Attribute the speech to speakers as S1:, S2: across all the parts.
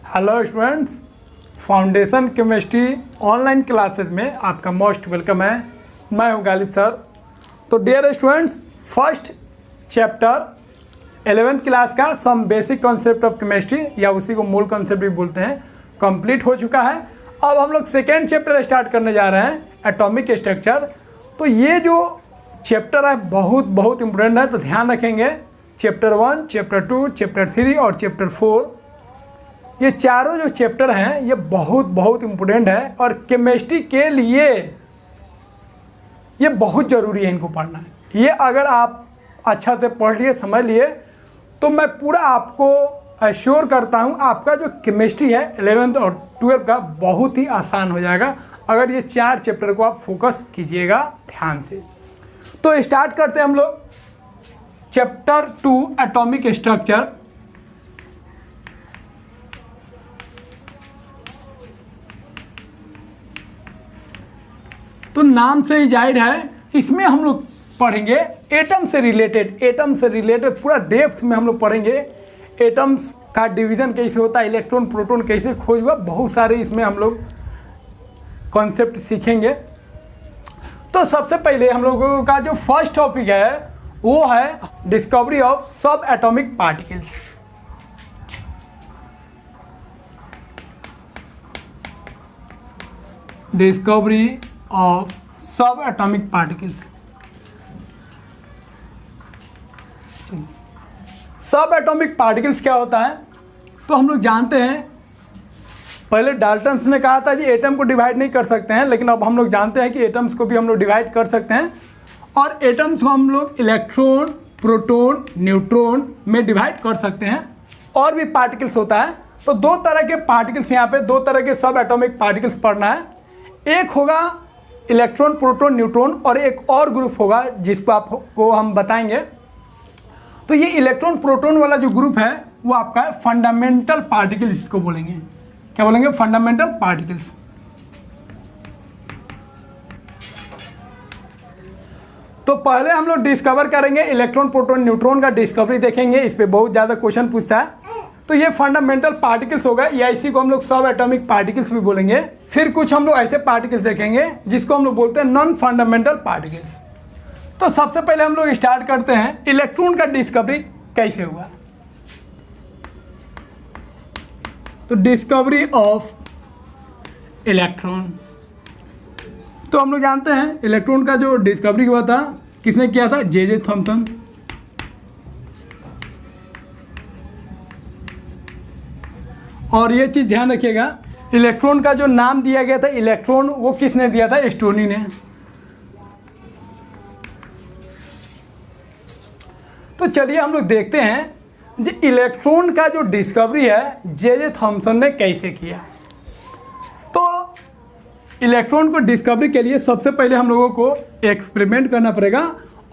S1: Hello students, foundation chemistry online classes में आपका most welcome है। मैं हूं गालिब सर। तो dear students, first chapter 11th class का some basic concept of chemistry या उसी को मूल कॉन्सेप्ट भी बोलते हैं, कंप्लीट हो चुका है। अब हम लोग सेकेंड चैप्टर स्टार्ट करने जा रहे हैं, एटॉमिक स्ट्रक्चर। तो ये जो चैप्टर है बहुत इंपॉर्टेंट है, तो ध्यान रखेंगे। चैप्टर 1, चैप्टर 2, चैप्टर 3 और चैप्टर 4, ये चारों जो चैप्टर हैं ये बहुत इंपॉर्टेंट है और केमिस्ट्री के लिए ये बहुत ज़रूरी है इनको पढ़ना है। ये अगर आप अच्छा से पढ़ लिए, समझ लिए, तो मैं पूरा आपको एश्योर करता हूँ आपका जो केमिस्ट्री है 11th और 12th का बहुत ही आसान हो जाएगा अगर ये चार चैप्टर को आप फोकस कीजिएगा ध्यान से। तो स्टार्ट करते हैं हम लोग चैप्टर 2 एटॉमिक स्ट्रक्चर। तो नाम से ही जाहिर है इसमें हम लोग पढ़ेंगे एटम से रिलेटेड पूरा डेप्थ में हम लोग पढ़ेंगे। एटम्स का डिवीज़न कैसे होता है, इलेक्ट्रॉन प्रोटॉन कैसे खोज हुआ, बहुत सारे इसमें हम लोग कॉन्सेप्ट सीखेंगे। तो सबसे पहले हम लोगों का जो फर्स्ट टॉपिक है वो है डिस्कवरी ऑफ सब एटॉमिक पार्टिकल्स। डिस्कवरी ऑफ सब एटॉमिक पार्टिकल्स। सब एटॉमिक पार्टिकल्स क्या होता है? तो हम लोग जानते हैं, पहले डाल्टन्स ने कहा था कि एटम को डिवाइड नहीं कर सकते हैं, लेकिन अब हम लोग जानते हैं कि एटम्स को भी हम लोग डिवाइड कर सकते हैं। और एटम्स को हम लोग इलेक्ट्रॉन, प्रोटॉन, न्यूट्रॉन में डिवाइड कर सकते हैं। और भी पार्टिकल्स होता है। तो दो तरह के पार्टिकल्स, यहाँ पे दो तरह के सब एटॉमिक पार्टिकल्स पढ़ना है। एक होगा इलेक्ट्रॉन, प्रोटॉन, न्यूट्रॉन, और एक और ग्रुप होगा जिसको आपको हम बताएंगे। तो ये इलेक्ट्रॉन प्रोटॉन वाला जो ग्रुप है वो आपका है फंडामेंटल पार्टिकल्स, इसको बोलेंगे। क्या बोलेंगे? Fundamental particles. तो पहले हम लोग डिस्कवर करेंगे इलेक्ट्रॉन, प्रोटॉन, न्यूट्रॉन का डिस्कवरी देखेंगे। इस पे बहुत ज़्यादा क्वेश्चन पूछता है। तो ये फंडामेंटल पार्टिकल्स होगा, या इसी को हम लोग सब एटॉमिक पार्टिकल्स भी बोलेंगे। फिर कुछ हम लोग ऐसे पार्टिकल्स देखेंगे जिसको हम लोग बोलते हैं नॉन फंडामेंटल पार्टिकल्स। तो सबसे पहले हम लोग स्टार्ट करते हैं इलेक्ट्रॉन का डिस्कवरी कैसे हुआ। तो डिस्कवरी ऑफ इलेक्ट्रॉन, तो हम लोग जानते हैं इलेक्ट्रॉन का जो डिस्कवरी हुआ था किसने किया था? J Thomson. और ये चीज़ ध्यान रखिएगा, इलेक्ट्रॉन का जो नाम दिया गया था इलेक्ट्रॉन, वो किसने दिया था? स्टोनी ने। तो चलिए हम लोग देखते हैं जो इलेक्ट्रॉन का जो डिस्कवरी है जे थॉमसन ने कैसे किया। तो इलेक्ट्रॉन को डिस्कवरी के लिए सबसे पहले हम लोगों को एक्सपेरिमेंट करना पड़ेगा,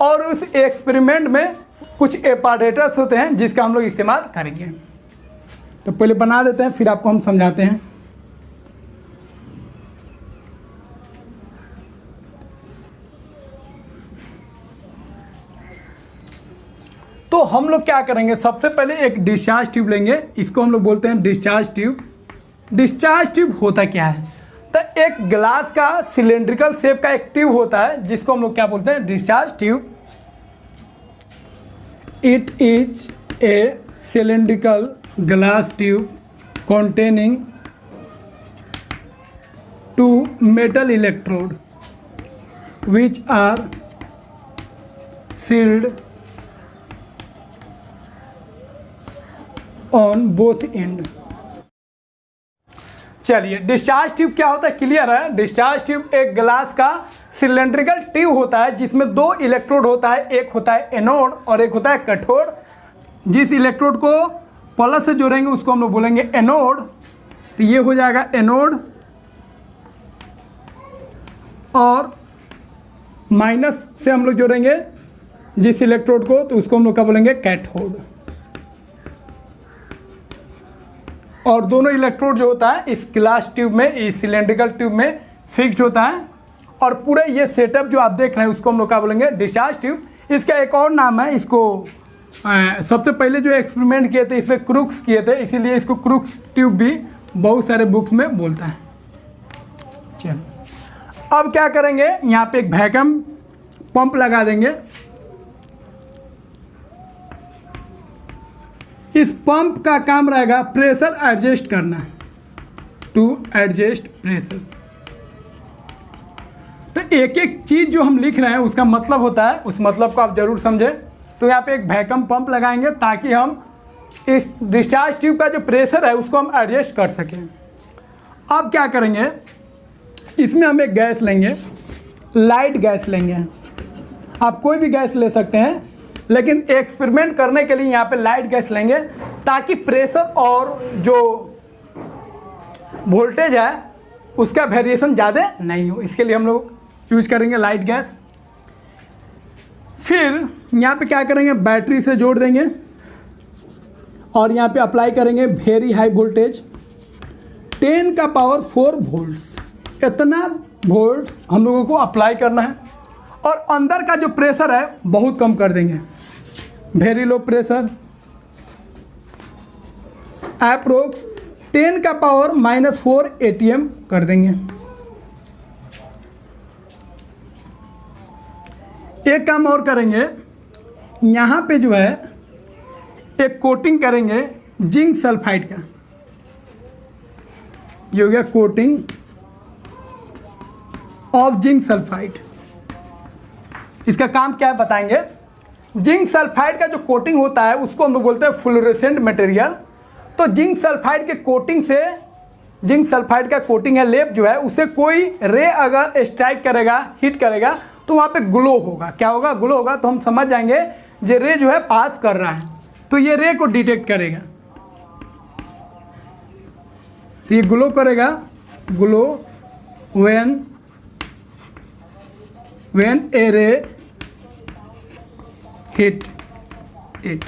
S1: और उस एक्सपेरिमेंट में कुछ एपारेटस होते हैं जिसका हम लोग इस्तेमाल करेंगे। तो पहले बना देते हैं, फिर आपको हम समझाते हैं। तो हम लोग क्या करेंगे, सबसे पहले एक डिस्चार्ज ट्यूब लेंगे, इसको हम लोग बोलते हैं डिस्चार्ज ट्यूब। डिस्चार्ज ट्यूब होता क्या है? तो एक ग्लास का सिलेंड्रिकल शेप का एक ट्यूब होता है जिसको हम लोग क्या बोलते हैं? Discharge tube. It is a cylindrical glass tube containing two metal electrode which are sealed on both end। चलिए, डिस्चार्ज ट्यूब क्या होता है क्लियर है? डिस्चार्ज ट्यूब एक ग्लास का सिलेंड्रिकल ट्यूब होता है जिसमें दो इलेक्ट्रोड होता है, एक होता है एनोड और एक होता है कैथोड। जिस इलेक्ट्रोड को प्लस से जोड़ेंगे उसको हम लोग बोलेंगे एनोड। तो ये हो जाएगा एनोड, और माइनस से हम लोग जोड़ेंगे जिस इलेक्ट्रोड को, तो उसको हम लोग क्या बोलेंगे? कैथोड। और दोनों इलेक्ट्रोड जो होता है इस ग्लास ट्यूब में, इस सिलेंड्रिकल ट्यूब में फिक्स्ड होता है। और पूरे ये सेटअप जो आप देख रहे हैं उसको हम लोग क्या बोलेंगे? Discharge tube. इसका एक और नाम है, इसको सबसे पहले जो एक्सपेरिमेंट किए थे इसमें क्रूक्स किए थे, इसीलिए इसको क्रूक्स ट्यूब भी बहुत सारे बुक्स में बोलता है। चलो अब क्या करेंगे, यहाँ पे एक वैक्यूम पंप लगा देंगे। इस पंप का काम रहेगा प्रेशर एडजस्ट करना, टू एडजस्ट प्रेशर। तो एक एक चीज़ जो हम लिख रहे हैं उसका मतलब होता है, उस मतलब को आप ज़रूर समझें। तो यहाँ पे एक वैक्यूम पंप लगाएंगे ताकि हम इस डिस्चार्ज ट्यूब का जो प्रेशर है उसको हम एडजस्ट कर सकें। अब क्या करेंगे, इसमें हम एक गैस लेंगे, लाइट गैस लेंगे। आप कोई भी गैस ले सकते हैं, लेकिन एक्सपेरिमेंट करने के लिए यहाँ पे लाइट गैस लेंगे ताकि प्रेशर और जो वोल्टेज है उसका वेरिएशन ज़्यादा नहीं हो। इसके लिए हम लोग यूज करेंगे लाइट गैस। फिर यहाँ पे क्या करेंगे, बैटरी से जोड़ देंगे और यहाँ पे अप्लाई करेंगे वेरी हाई वोल्टेज, 10 का पावर 4 वोल्ट्स। इतना वोल्ट्स हम लोगों को अप्लाई करना है और अंदर का जो प्रेशर है बहुत कम कर देंगे, वेरी लो प्रेशर, अप्रोक्स 10 का पावर -4 ATM कर देंगे। एक काम और करेंगे, यहाँ पे जो है एक कोटिंग करेंगे जिंक सल्फाइड का। ये हो गया कोटिंग ऑफ जिंक सल्फाइड। इसका काम क्या है बताएंगे। जिंक सल्फाइड का जो कोटिंग होता है उसको हम लोग बोलते हैं फ्लोरोसेंट मटेरियल। तो जिंक सल्फाइड के कोटिंग से, जिंक सल्फाइड का कोटिंग है लेप जो है, उसे कोई रे अगर स्ट्राइक करेगा, हिट करेगा तो वहाँ पे ग्लो होगा। क्या होगा, ग्लो होगा। तो हम समझ जाएंगे जे रे जो है पास कर रहा है, तो ये रे को डिटेक्ट करेगा, तो ये ग्लो करेगा, ग्लो व्हेन ए रे हिट इट।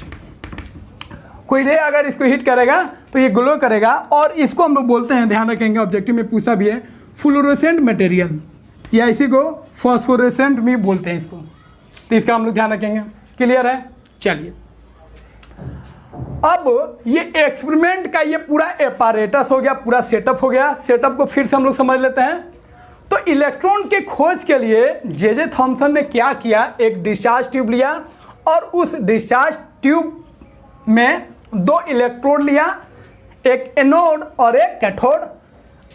S1: कोई रे अगर इसको हिट करेगा तो ये ग्लो करेगा। और इसको हम लोग बोलते हैं, ध्यान रखेंगे ऑब्जेक्टिव में पूछा भी है, फ्लोरोसेंट मटेरियल, या इसी को फॉस्फोरेसेंट भी बोलते हैं इसको। तो इसका हम लोग ध्यान रखेंगे। क्लियर है। चलिए अब ये एक्सपेरिमेंट का ये पूरा एपारेटस हो गया, पूरा सेटअप हो गया। सेटअप को फिर से हम लोग समझ लेते हैं। तो इलेक्ट्रॉन के खोज के लिए जे थॉमसन ने क्या किया, एक डिस्चार्ज ट्यूब लिया और उस डिस्चार्ज ट्यूब में 2 इलेक्ट्रोड लिया, एक एनोड और एक कैथोड।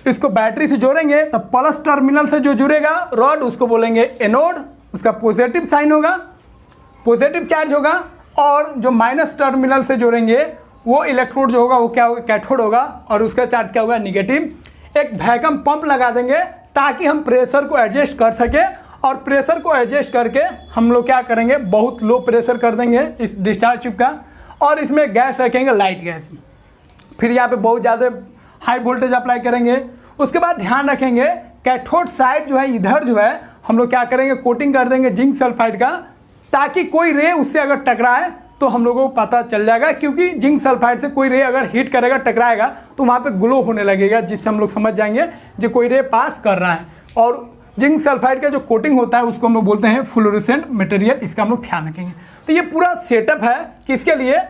S1: इसको बैटरी से जोड़ेंगे तो प्लस टर्मिनल से जो जुड़ेगा रॉड उसको बोलेंगे एनोड, उसका पॉजिटिव साइन होगा, पॉजिटिव चार्ज होगा। और जो माइनस टर्मिनल से जोड़ेंगे वो इलेक्ट्रोड जो होगा वो क्या होगा, कैथोड होगा, और उसका चार्ज क्या होगा, निगेटिव। एक वैक्यूम पंप लगा देंगे ताकि हम प्रेशर को एडजस्ट कर सके, और प्रेशर को एडजस्ट करके हम लोग क्या करेंगे, बहुत लो प्रेशर कर देंगे इस डिस्चार्ज ट्यूब का, और इसमें गैस रखेंगे लाइट गैस। फिर यहाँ पे बहुत ज़्यादा हाई वोल्टेज अप्लाई करेंगे। उसके बाद ध्यान रखेंगे कैथोड साइड जो है इधर जो है हम लोग क्या करेंगे, कोटिंग कर देंगे जिंक सल्फाइड का, ताकि कोई रे उससे अगर टकराए तो हम लोगों को पता चल जाएगा। क्योंकि जिंक सल्फाइड से कोई रे अगर हिट करेगा, टकराएगा, तो वहाँ पे ग्लो होने लगेगा, जिससे हम लोग समझ जाएंगे जो कोई रे पास कर रहा है। और जिंक सल्फाइड का जो कोटिंग होता है उसको हम लोग बोलते हैं फ्लोरोसेंट मटेरियल। इसका हम लोग ध्यान रखेंगे। तो ये पूरा सेटअप है किसके लिए,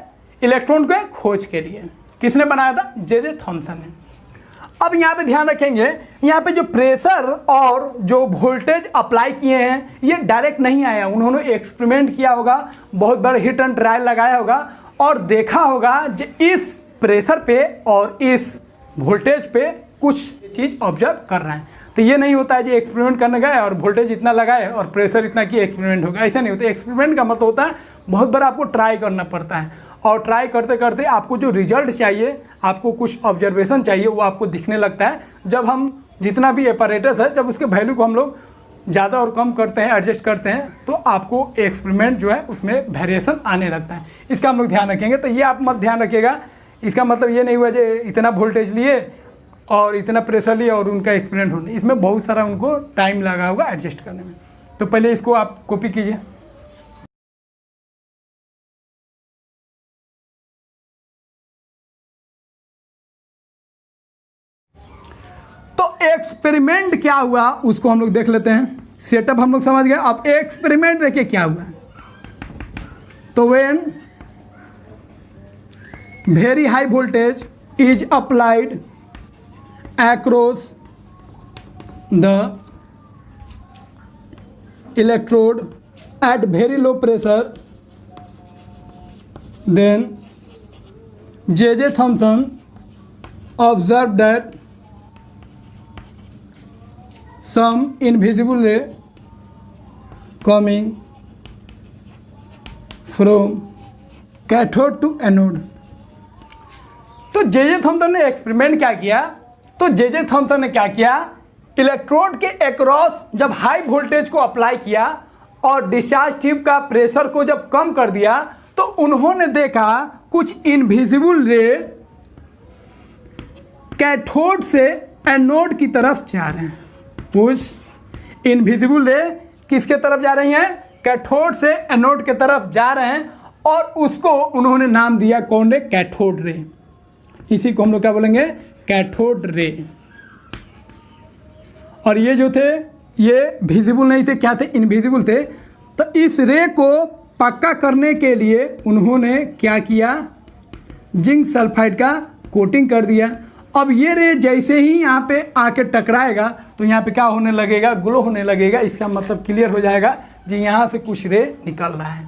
S1: इलेक्ट्रॉन के खोज के लिए। किसने बनाया था, जे थॉमसन ने। अब यहाँ पे ध्यान रखेंगे, यहाँ पे जो प्रेशर और जो वोल्टेज अप्लाई किए हैं ये डायरेक्ट नहीं आया, उन्होंने एक्सपेरिमेंट किया होगा, बहुत बड़ा हिट एंड ट्रायल लगाया होगा और देखा होगा कि इस प्रेशर पे और इस वोल्टेज पे कुछ चीज़ ऑब्जर्व कर रहे हैं। तो ये नहीं होता है जी एक्सपेरिमेंट करने गए और वोल्टेज इतना लगाए और प्रेशर इतना किया एक्सपेरिमेंट होगा, ऐसा नहीं होता। एक्सपेरिमेंट का मतलब होता है बहुत बार आपको ट्राई करना पड़ता है, और ट्राई करते करते आपको जो रिजल्ट चाहिए, आपको कुछ ऑब्जर्वेशन चाहिए, वो आपको दिखने लगता है। जब हम जितना भी एपरेटस है, जब उसके वैल्यू को हम लोग ज़्यादा और कम करते हैं, एडजस्ट करते हैं, तो आपको एक्सपेरिमेंट जो है उसमें वेरिएशन आने लगता है। इसका हम लोग ध्यान रखेंगे। तो ये आप मत ध्यान रखिएगा, इसका मतलब ये नहीं हुआ जो इतना वोल्टेज लिए और इतना प्रेशर लिए और उनका एक्सपेरिमेंट होने, इसमें बहुत सारा उनको टाइम लगा होगा एडजस्ट करने में। तो पहले इसको आप कॉपी कीजिए। तो एक्सपेरिमेंट क्या हुआ उसको हम लोग देख लेते हैं। सेटअप हम लोग समझ गए। अब एक्सपेरिमेंट देखिए क्या हुआ। तो when very high voltage is applied across the electrode at very low pressure, then J.J. Thomson observed that some invisible ray coming from cathode to anode. तो J.J. थॉमसन ने एक्सपेरिमेंट क्या किया, तो J.J. थॉमसन ने क्या किया, electrode के across जब हाई वोल्टेज को अप्लाई किया और डिस्चार्ज ट्यूब का प्रेशर को जब कम कर दिया तो उन्होंने देखा कुछ इनविजिबल रे कैथोड से एनोड की तरफ जा रहे हैं। कुछ इनविजिबल रे किसके तरफ जा रही हैं, कैथोड से एनोड के तरफ जा रहे हैं और उसको उन्होंने नाम दिया कौन रे, कैथोड रे। इसी को हम लोग क्या बोलेंगे, कैथोड रे। और ये जो थे ये विजिबल नहीं थे, क्या थे, इनविजिबल थे। तो इस रे को पक्का करने के लिए उन्होंने क्या किया, जिंक सल्फाइड का कोटिंग कर दिया। अब ये रे जैसे ही यहाँ पे आके टकराएगा तो यहाँ पे क्या होने लगेगा, ग्लो होने लगेगा। इसका मतलब क्लियर हो जाएगा जी यहाँ से कुछ रे निकल रहा है।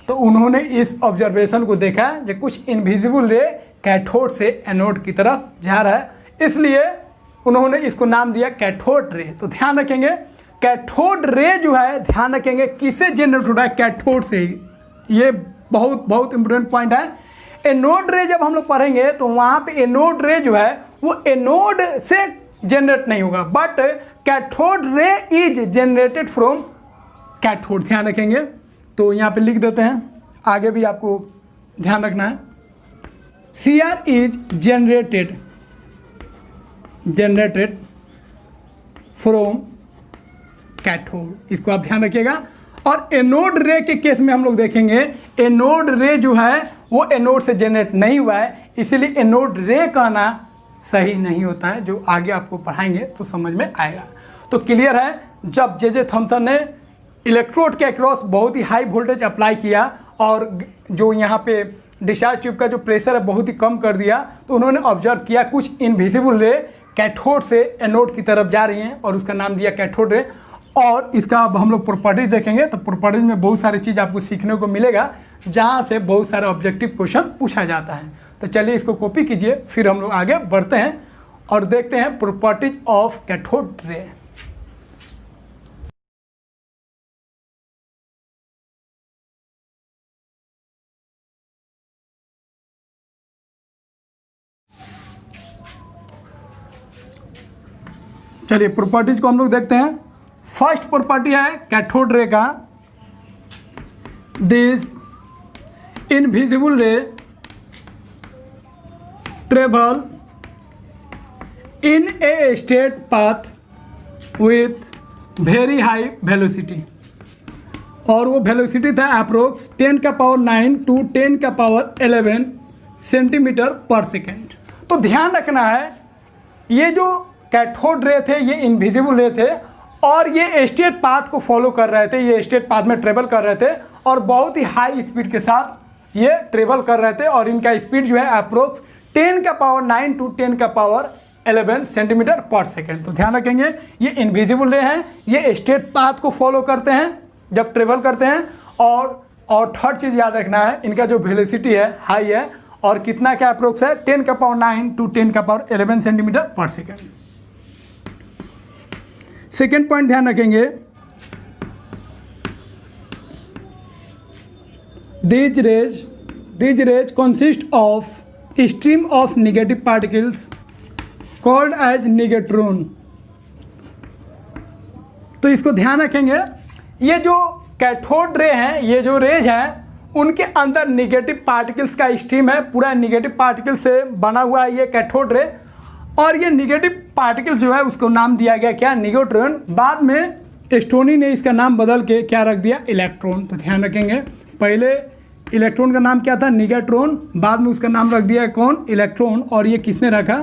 S1: तो उन्होंने इस ऑब्जर्वेशन को देखा कि कुछ इनविजिबल रे कैथोड से एनोड की तरफ जा रहा है, इसलिए उन्होंने इसको नाम दिया कैथोड रे। तो ध्यान रखेंगे कैथोड रे जो है, ध्यान रखेंगे किससे जनरेट हो रहा है, कैथोड से ही। ये बहुत बहुत इंपॉर्टेंट पॉइंट है। एनोड रे जब हम लोग पढ़ेंगे तो वहाँ पे एनोड रे जो है वो एनोड से जनरेट नहीं होगा, but cathode ray is generated from cathode. ध्यान रखेंगे, तो यहाँ पे लिख देते हैं, आगे भी आपको ध्यान रखना है। CR is generated from cathode, इसको आप ध्यान रखिएगा। और एनोड रे के केस में हम लोग देखेंगे एनोड रे जो है वो एनोड से जनरेट नहीं हुआ है, इसीलिए एनोड रे कहना सही नहीं होता है। जो आगे आपको पढ़ाएंगे तो समझ में आएगा। तो क्लियर है, जब J.J. थॉमसन ने इलेक्ट्रोड के अक्रॉस बहुत ही हाई वोल्टेज अप्लाई किया और जो यहाँ पे डिस्चार्ज ट्यूब का जो प्रेशर है बहुत ही कम कर दिया, तो उन्होंने ऑब्जर्व किया कुछ इनविजिबल रे कैथोड से एनोड की तरफ जा रही हैं और उसका नाम दिया कैथोड रे। और इसका अब हम लोग प्रॉपर्टीज देखेंगे, तो प्रॉपर्टीज में बहुत सारी चीज़ आपको सीखने को मिलेगा जहाँ से बहुत सारा ऑब्जेक्टिव क्वेश्चन पूछा जाता है। तो चलिए इसको कॉपी कीजिए, फिर हम लोग आगे बढ़ते हैं और देखते हैं प्रॉपर्टीज ऑफ कैथोड रे। चलिए प्रॉपर्टीज को हम लोग देखते हैं। फर्स्ट प्रॉपर्टी है कैथोड रे का, दिस इनविजिबल रे travel in a straight path with very high velocity, और वो वेलोसिटी था अप्रोक्स 10⁻⁹ टू 10⁻11 सेंटीमीटर पर सेकेंड। तो ध्यान रखना है ये जो कैथोड रे थे ये इनविजिबल रे थे और ये स्ट्रेट पाथ को फॉलो कर रहे थे, ये स्ट्रेट पाथ में ट्रेवल कर रहे थे और बहुत ही हाई स्पीड के साथ ये ट्रेवल कर रहे थे और इनका स्पीड जो है अप्रोक्स 10⁻⁹ टू 10⁻11 सेंटीमीटर पर सेकेंड। तो ध्यान रखेंगे ये इनविजिबल रे हैं, ये स्ट्रेट पाथ को फॉलो करते हैं जब ट्रेवल करते हैं। और थर्ड चीज़ याद रखना है, इनका जो वेलोसिटी है हाई है और कितना क्या अप्रोक्स है 10⁻⁹ टू 10⁻11 सेंटीमीटर पर सेकेंड। सेकेंड पॉइंट ध्यान रखेंगे, these rays consist of stream of negative particles called as negatron। तो इसको ध्यान रखेंगे, ये जो कैथोड रे हैं, ये जो रेज हैं उनके अंदर निगेटिव पार्टिकल्स का स्ट्रीम है, पूरा निगेटिव पार्टिकल से बना हुआ है ये कैथोड रे। और ये निगेटिव पार्टिकल्स जो है उसको नाम दिया गया क्या, निगेट्रॉन। बाद में स्टोनी ने इसका नाम बदल के क्या रख दिया, इलेक्ट्रॉन। तो ध्यान रखेंगे पहले इलेक्ट्रॉन का नाम क्या था, निगेट्रॉन, बाद में उसका नाम रख दिया कौन, इलेक्ट्रॉन। और ये किसने रखा,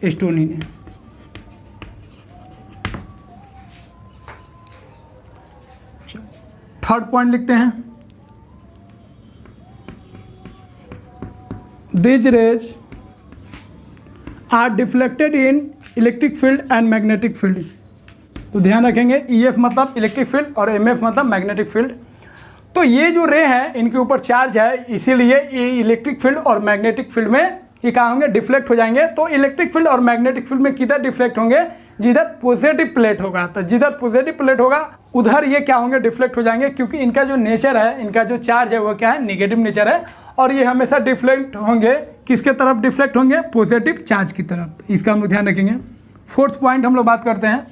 S1: स्टोनी ने। थर्ड पॉइंट लिखते हैं, these rays are deflected in electric field and magnetic field. तो ध्यान रखेंगे EF मतलब इलेक्ट्रिक फील्ड और MF मतलब मैग्नेटिक फील्ड। तो ये जो रे हैं इनके ऊपर चार्ज है, इसीलिए ये इलेक्ट्रिक फील्ड और मैग्नेटिक फील्ड में ये कहाँ होंगे, डिफ्लेक्ट हो जाएंगे। तो इलेक्ट्रिक फील्ड और मैग्नेटिक फील्ड में किधर डिफ्लेक्ट होंगे, जिधर पॉजिटिव प्लेट होगा। तो जिधर पॉजिटिव प्लेट होगा उधर ये क्या होंगे, डिफ्लेक्ट हो जाएंगे, क्योंकि इनका जो नेचर है, इनका जो चार्ज है वो क्या है, नेगेटिव नेचर है। और ये हमेशा डिफ्लेक्ट होंगे किसके तरफ, डिफ्लेक्ट होंगे पॉजिटिव चार्ज की तरफ। इसका हम लोग ध्यान रखेंगे। फोर्थ पॉइंट हम लोग बात करते हैं,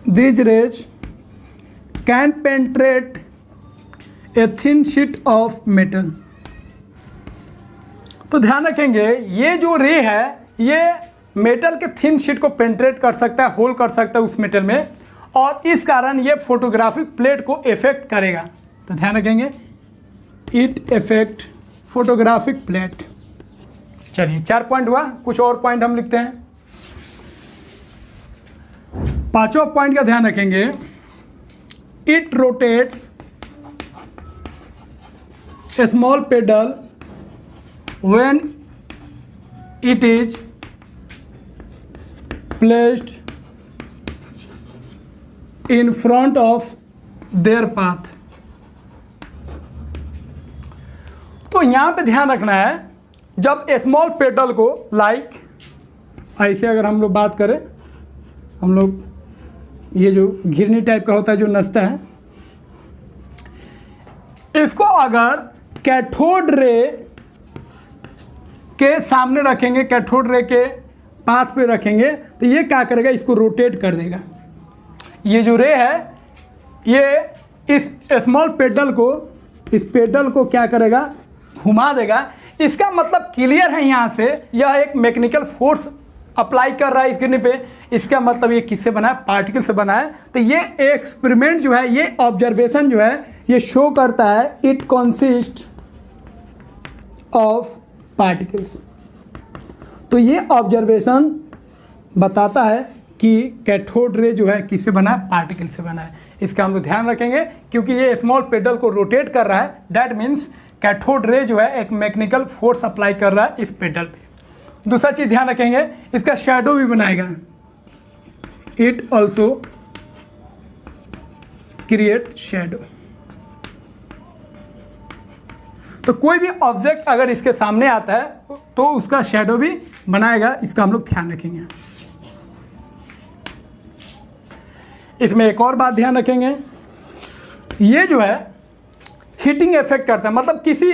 S1: these raise can penetrate a thin sheet of metal. तो ध्यान रखेंगे ये जो रे है ये मेटल के थिन शीट को पेंट्रेट कर सकता है, होल कर सकता है उस मेटल में, और इस कारण ये फोटोग्राफिक प्लेट को इफेक्ट करेगा। तो ध्यान रखेंगे, इट इफेक्ट फोटोग्राफिक प्लेट। चलिए 4 पॉइंट हुआ, कुछ और पॉइंट हम लिखते हैं। 5वां पॉइंट का ध्यान रखेंगे, it rotates A small pedal when it is placed in front of their path। तो यहाँ पे ध्यान रखना है, जब स्मॉल पेडल को लाइक ऐसे अगर हम लोग बात करें, हम लोग ये जो घिरनी टाइप का होता है जो नचता है, इसको अगर कैथोड रे के सामने रखेंगे, कैथोड रे के पाथ पे रखेंगे, तो ये क्या करेगा, इसको रोटेट कर देगा। ये जो रे है ये इस स्मॉल पेडल को, इस पेडल को क्या करेगा, घुमा देगा। इसका मतलब क्लियर है यहाँ से, यह एक मैकेनिकल फोर्स अप्लाई कर रहा है इस गिरने पे। इसका मतलब ये किससे बना है, पार्टिकल से बना है। तो ये एक्सपेरिमेंट जो है, ये ऑब्जर्वेशन जो है, ये शो करता है इट कंसिस्ट ऑफ पार्टिकल्स। तो ये ऑब्जर्वेशन बताता है कि कैथोड रे जो है किससे बना है, पार्टिकल से बना है। इसका हम लोग ध्यान रखेंगे, क्योंकि ये स्मॉल पेडल को रोटेट कर रहा है, दैट मीन्स कैथोड रे जो है एक मैकेनिकल फोर्स अप्लाई कर रहा है इस पेडल पे। दूसरा चीज ध्यान रखेंगे, इसका शैडो भी बनाएगा, इट ऑल्सो क्रिएट शैडो। तो कोई भी ऑब्जेक्ट अगर इसके सामने आता है तो उसका शैडो भी बनाएगा, इसका हम लोग ध्यान रखेंगे। इसमें एक और बात ध्यान रखेंगे, ये जो है हीटिंग इफेक्ट करता है, मतलब किसी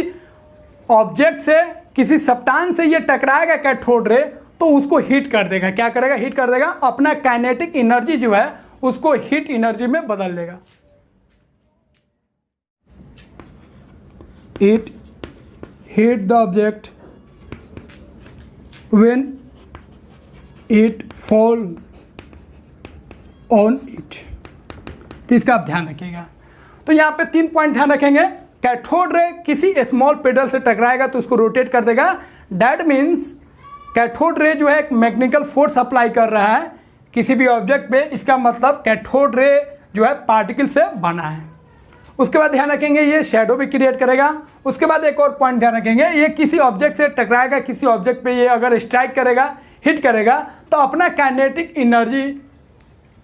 S1: ऑब्जेक्ट से, किसी सब्सटेंस से ये टकराएगा कैथोड रे, तो उसको हीट कर देगा। क्या करेगा, हीट कर देगा, अपना काइनेटिक एनर्जी जो है उसको हीट एनर्जी में बदल देगा। It hit the object when it fall on it। तो इसका आप ध्यान रखिएगा। तो यहाँ पे 3 पॉइंट ध्यान रखेंगे, कैथोड रे किसी स्मॉल पेडल से टकराएगा तो उसको रोटेट कर देगा, दैट मीन्स कैथोड रे जो है एक मैकेनिकल फोर्स अप्लाई कर रहा है किसी भी ऑब्जेक्ट पे। इसका मतलब कैथोड रे जो है पार्टिकल से बना है। उसके बाद ध्यान रखेंगे ये शैडो भी क्रिएट करेगा। उसके बाद एक और पॉइंट ध्यान रखेंगे, ये किसी ऑब्जेक्ट से टकराएगा, किसी ऑब्जेक्ट पे ये अगर स्ट्राइक करेगा, हिट करेगा, तो अपना काइनेटिक एनर्जी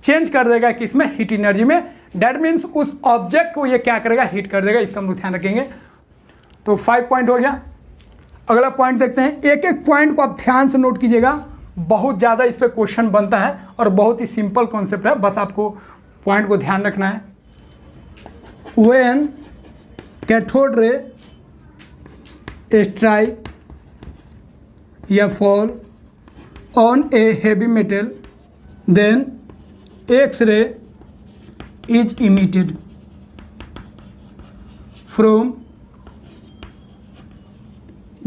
S1: चेंज कर देगा किसमें, हीट एनर्जी में। दैट मीन्स उस ऑब्जेक्ट को ये क्या करेगा, हीट कर देगा। इसका हम लोग ध्यान रखेंगे। तो 5 पॉइंट हो गया। अगला पॉइंट देखते हैं, एक एक पॉइंट को आप ध्यान से नोट कीजिएगा, बहुत ज़्यादा इस पर क्वेश्चन बनता है और बहुत ही सिंपल कॉन्सेप्ट है, बस आपको पॉइंट को ध्यान रखना है। When cathode ray strike या fall on a heavy metal, then X-ray is emitted from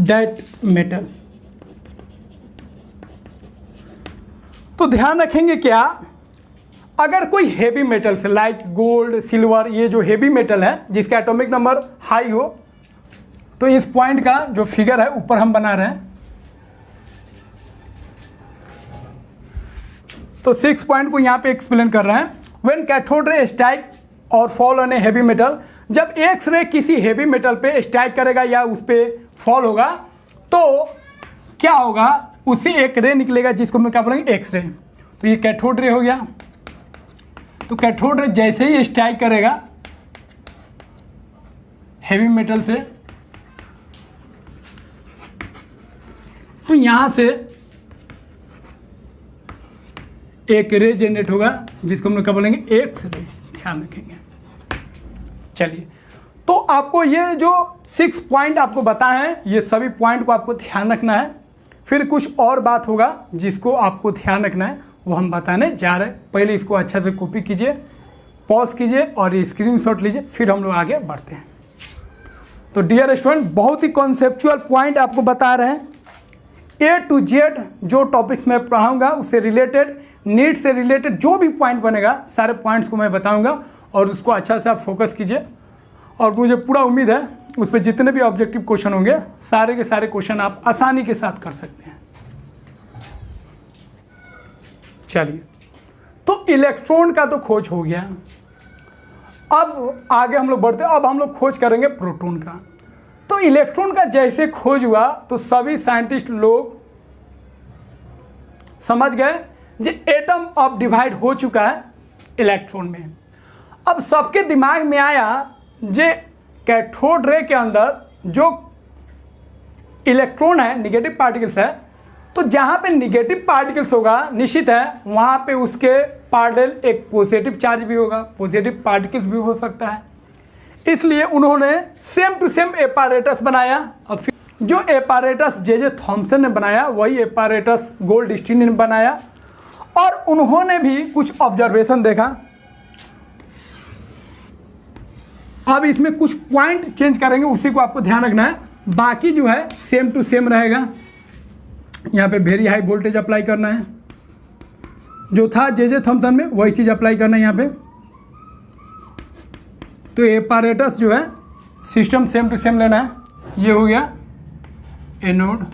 S1: that metal। तो ध्यान रखेंगे क्या, अगर कोई हेवी मेटल से लाइक गोल्ड, सिल्वर, ये जो हेवी मेटल है जिसका एटॉमिक नंबर हाई हो, तो इस पॉइंट का जो फिगर है ऊपर हम बना रहे हैं, तो 6 पॉइंट को यहाँ पे एक्सप्लेन कर रहे हैं। व्हेन कैथोड रे स्ट्राइक और fall on A heavy metal, जब एक्स रे किसी हेवी मेटल पे स्ट्राइक करेगा या उस पर फॉल होगा तो क्या होगा, उससे एक रे निकलेगा जिसको हम क्या बोलेंगे, एक्स रे। तो ये कैथोड रे हो गया। तो कैथोड रे जैसे ही स्ट्राइक करेगा हेवी मेटल से तो यहां से एक रे जनरेट होगा जिसको हम लोग क्या बोलेंगे, एक्स रे। ध्यान रखेंगे। चलिए, तो आपको ये जो 6 पॉइंट आपको बताए हैं, ये सभी पॉइंट को आपको ध्यान रखना है। फिर कुछ और बात होगा जिसको आपको ध्यान रखना है, वो हम बताने जा रहे हैं। पहले इसको अच्छा से कॉपी कीजिए, पॉज कीजिए और ये स्क्रीनशॉट लीजिए, फिर हम लोग आगे बढ़ते हैं। तो डियर स्टूडेंट, बहुत ही कॉन्सेप्चुअल पॉइंट आपको बता रहे हैं। A to Z जो टॉपिक्स मैं पढ़ाऊंगा उससे रिलेटेड, नीट से रिलेटेड जो भी पॉइंट बनेगा सारे पॉइंट्स को मैं बताऊंगा और उसको अच्छा से आप फोकस कीजिए। और मुझे पूरा उम्मीद है उस पर जितने भी ऑब्जेक्टिव क्वेश्चन होंगे सारे के सारे क्वेश्चन आप आसानी के साथ कर सकते हैं। चलिए, तो इलेक्ट्रॉन का तो खोज हो गया। अब आगे हम लोग बढ़ते हैं। अब हम लोग खोज करेंगे प्रोटॉन का। तो इलेक्ट्रॉन का जैसे खोज हुआ तो सभी साइंटिस्ट लोग समझ गए जो एटम अब डिवाइड हो चुका है इलेक्ट्रॉन में। अब सबके दिमाग में आया जे कैथोड रे के अंदर जो इलेक्ट्रॉन है, नेगेटिव पार्टिकल्स है, तो जहां पे नेगेटिव पार्टिकल्स होगा निश्चित है वहां पे उसके पैरेलल एक पॉजिटिव चार्ज भी होगा, पॉजिटिव पार्टिकल्स भी हो सकता है। इसलिए उन्होंने सेम टू सेम एपारेटस बनाया। और फिर जो एपारेटस जे थॉमसन ने बनाया वही एपारेटस गोल्डस्टीन ने बनाया। और उन्होंने भी कुछ ऑब्जर्वेशन देखा। अब इसमें कुछ पॉइंट चेंज करेंगे, उसी को आपको ध्यान रखना है। बाकी जो है सेम टू सेम रहेगा। यहाँ पे वेरी हाई वोल्टेज अप्लाई करना है, जो था जे थॉमसन में वही चीज़ अप्लाई करना है यहाँ पे। तो एपारेटस जो है सिस्टम सेम टू सेम लेना है। ये हो गया एनोड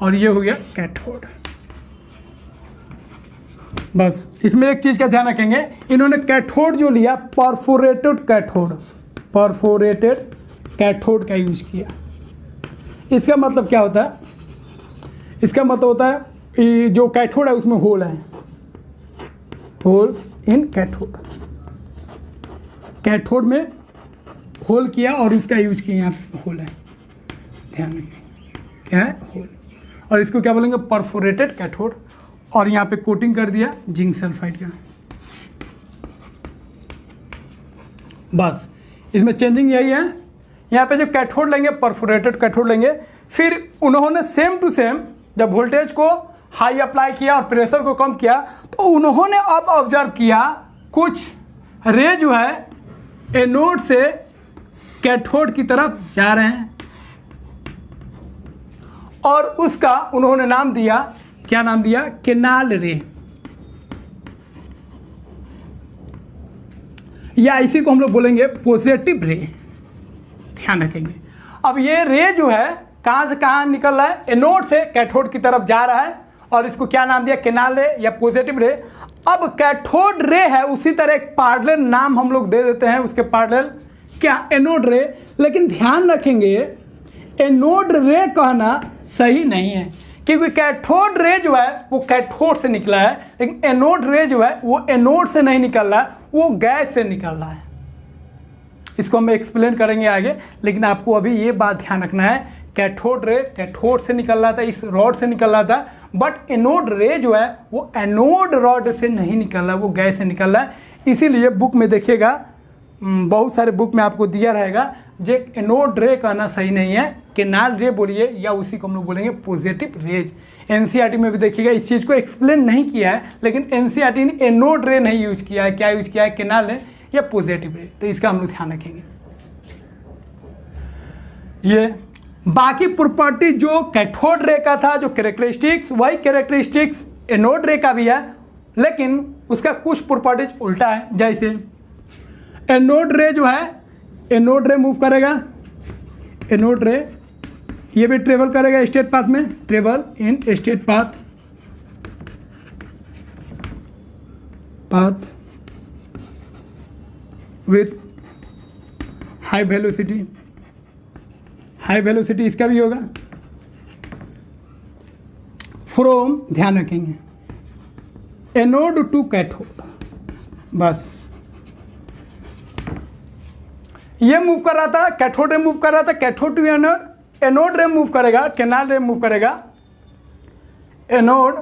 S1: और ये हो गया कैथोड। बस इसमें एक चीज़ का ध्यान रखेंगे, इन्होंने कैथोड जो लिया परफोरेटेड कैथोड, परफोरेटेड कैथोड का यूज किया। इसका मतलब क्या होता है? इसका मतलब होता है कि जो कैथोड है उसमें होल है, होल्स इन कैथोड। कैथोड में होल किया और इसका यूज किया, यहाँ पे होल है, ध्यान रखें क्या है, होल। और इसको क्या बोलेंगे? Perforated cathode. और यहाँ पे कोटिंग कर दिया जिंक सल्फाइड का। बस इसमें चेंजिंग यही है। यहाँ पे जो कैथोड लेंगे परफोरेटेड कैथोड लेंगे। फिर उन्होंने सेम टू सेम जब वोल्टेज को हाई अप्लाई किया और प्रेशर को कम किया तो उन्होंने अब ऑब्जर्व किया कुछ रे जो है एनोड से कैथोड की तरफ जा रहे हैं और उसका उन्होंने नाम दिया, क्या नाम दिया? केनाल रे, या इसी को हम लोग बोलेंगे पॉजिटिव रे। ध्यान रखेंगे। अब ये रे जो है कहां से कहां निकल रहा है? एनोड से कैथोड की तरफ जा रहा है और इसको क्या नाम दिया? केनाल रे या पॉजिटिव रे। अब कैथोड रे है, उसी तरह एक पैरेलल नाम हम लोग दे देते हैं उसके पैरेलल, क्या? एनोड रे। लेकिन ध्यान रखेंगे एनोड रे कहना सही नहीं है, क्योंकि कैथोड रे जो है वो कैथोड से निकला है, लेकिन एनोड रे जो है वो एनोड से नहीं निकल रहा है, वो गैस से निकल रहा है। इसको हम एक्सप्लेन करेंगे आगे, लेकिन आपको अभी ये बात ध्यान रखना है कैथोड रे कैथोड से निकल रहा था, इस रॉड से निकल रहा था, बट एनोड रे जो है वो एनोड रॉड से नहीं निकल रहा, वो गैस से निकल रहा है। इसीलिए बुक में देखिएगा, बहुत सारे बुक में आपको दिया रहेगा जे एनोड रे कहना सही नहीं है, केनाल रे बोलिए, या उसी को हम लोग बोलेंगे पॉजिटिव रेज। एनसीईआरटी में भी देखिएगा इस चीज़ को एक्सप्लेन नहीं किया है, लेकिन एनसीईआरटी ने एनोड रे नहीं यूज किया है, क्या यूज किया है? केनाल रे या पॉजिटिव रे। तो इसका हम लोग ध्यान रखेंगे। ये बाकी प्रॉपर्टी जो कैथोड रे का था, जो कैरेक्टरिस्टिक्स, वही कैरेक्टरिस्टिक्स एनोड रे का भी है, लेकिन उसका कुछ प्रॉपर्टीज उल्टा है। जैसे एनोड रे जो है, एनोड रे मूव करेगा, एनोड रे ये भी ट्रेवल करेगा स्ट्रेट पाथ में, travel in straight path, path with high velocity इसका भी होगा। फ्रॉम, ध्यान रखेंगे, एनोड टू कैथोड, बस ये मूव कर रहा था, कैथोड रे मूव कर रहा था, कैथोड टू एनोड, एनोड रे मूव करेगा, कैनाल रे मूव करेगा, एनोड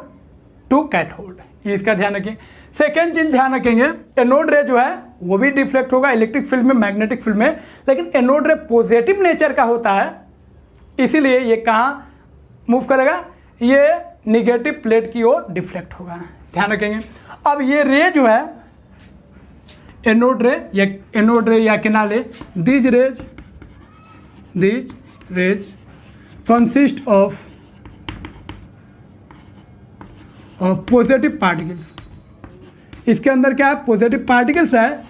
S1: टू कैथोड, ये इसका ध्यान रखें। सेकेंड चीज ध्यान रखेंगे, एनोड रे जो है वो भी डिफ्लेक्ट होगा इलेक्ट्रिक फील्ड में, मैग्नेटिक फील्ड में, लेकिन एनोड रे पॉजिटिव नेचर का होता है, इसीलिए ये कहाँ मूव करेगा, ये निगेटिव प्लेट की ओर डिफ्लेक्ट होगा, ध्यान रखेंगे। अब ये रे जो है एनोड रे या कैनाल रे, these raise consist of positive particles, इसके अंदर क्या है, पॉजिटिव पार्टिकल्स है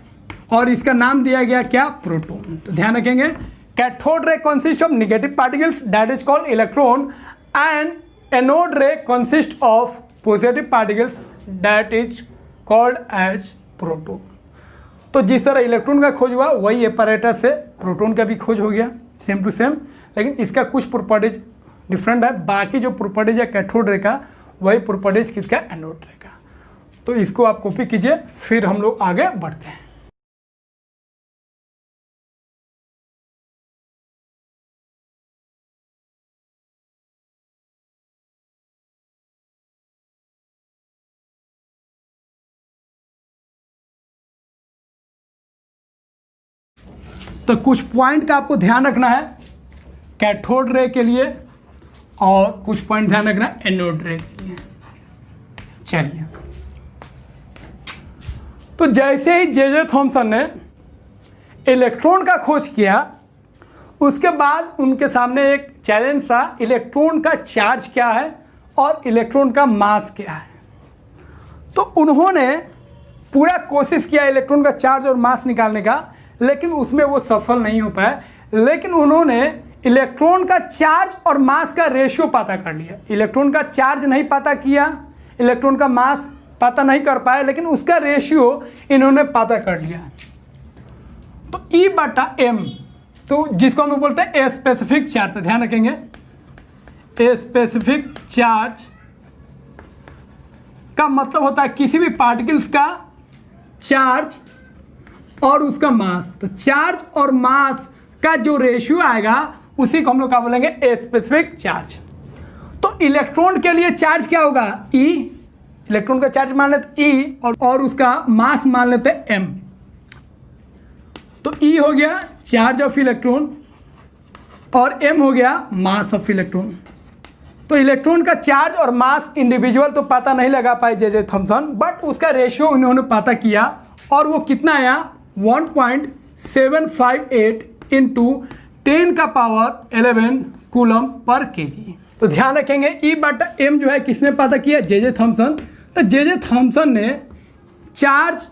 S1: और इसका नाम दिया गया क्या, प्रोटॉन। तो ध्यान रखेंगे, cathode ray consist of negative particles that is called electron and anode ray consist of positive particles that is called as proton. तो जिस तरह इलेक्ट्रॉन का खोज हुआ वही एपैरेटस से प्रोटॉन का भी खोज हो गया, सेम टू सेम, लेकिन इसका कुछ प्रॉपर्टीज डिफरेंट है, बाकी जो प्रॉपर्टीज है कैथोड रे का वही प्रॉपर्टीज किसका, एनोड रे का। तो इसको आप कॉपी कीजिए, फिर हम लोग आगे बढ़ते हैं। तो कुछ पॉइंट का आपको ध्यान रखना है कैथोड रे के लिए और कुछ पॉइंट ध्यान रखना है एनोड रे के लिए। चलिए, तो जैसे ही जे थॉमसन ने इलेक्ट्रॉन का खोज किया, उसके बाद उनके सामने एक चैलेंज था, इलेक्ट्रॉन का चार्ज क्या है और इलेक्ट्रॉन का मास क्या है। तो उन्होंने पूरा कोशिश किया इलेक्ट्रॉन का चार्ज और मास निकालने का, लेकिन उसमें वो सफल नहीं हो पाए। लेकिन उन्होंने इलेक्ट्रॉन का चार्ज और मास का रेशियो पता कर लिया। इलेक्ट्रॉन का चार्ज नहीं पता किया, इलेक्ट्रॉन का मास पता नहीं कर पाए, लेकिन उसका रेशियो इन्होंने पता कर लिया। तो E बटा M, तो जिसको हम बोलते हैं ए स्पेसिफिक चार्ज, तो ध्यान रखेंगे ए स्पेसिफिक चार्ज का मतलब होता है किसी भी पार्टिकल्स का चार्ज और उसका मास। तो चार्ज और मास का जो रेशियो आएगा उसी को हम लोग क्या बोलेंगे, ए स्पेसिफिक चार्ज। तो इलेक्ट्रॉन के लिए चार्ज क्या होगा, E, इलेक्ट्रॉन का चार्ज मान लेते E और उसका मास मान लेते M। तो E हो गया चार्ज ऑफ इलेक्ट्रॉन और M हो गया मास ऑफ इलेक्ट्रॉन। तो इलेक्ट्रॉन का चार्ज और मास इंडिविजुअल तो पता नहीं लगा पाए जे थॉमसन, बट उसका रेशियो उन्होंने पता किया और वो कितना आया, 1.758 इंटू 10 का पावर 11 कूलम पर केजी। तो ध्यान रखेंगे E बटा M जो है किसने पता किया, जे थॉमसन। तो जे थॉमसन ने चार्ज,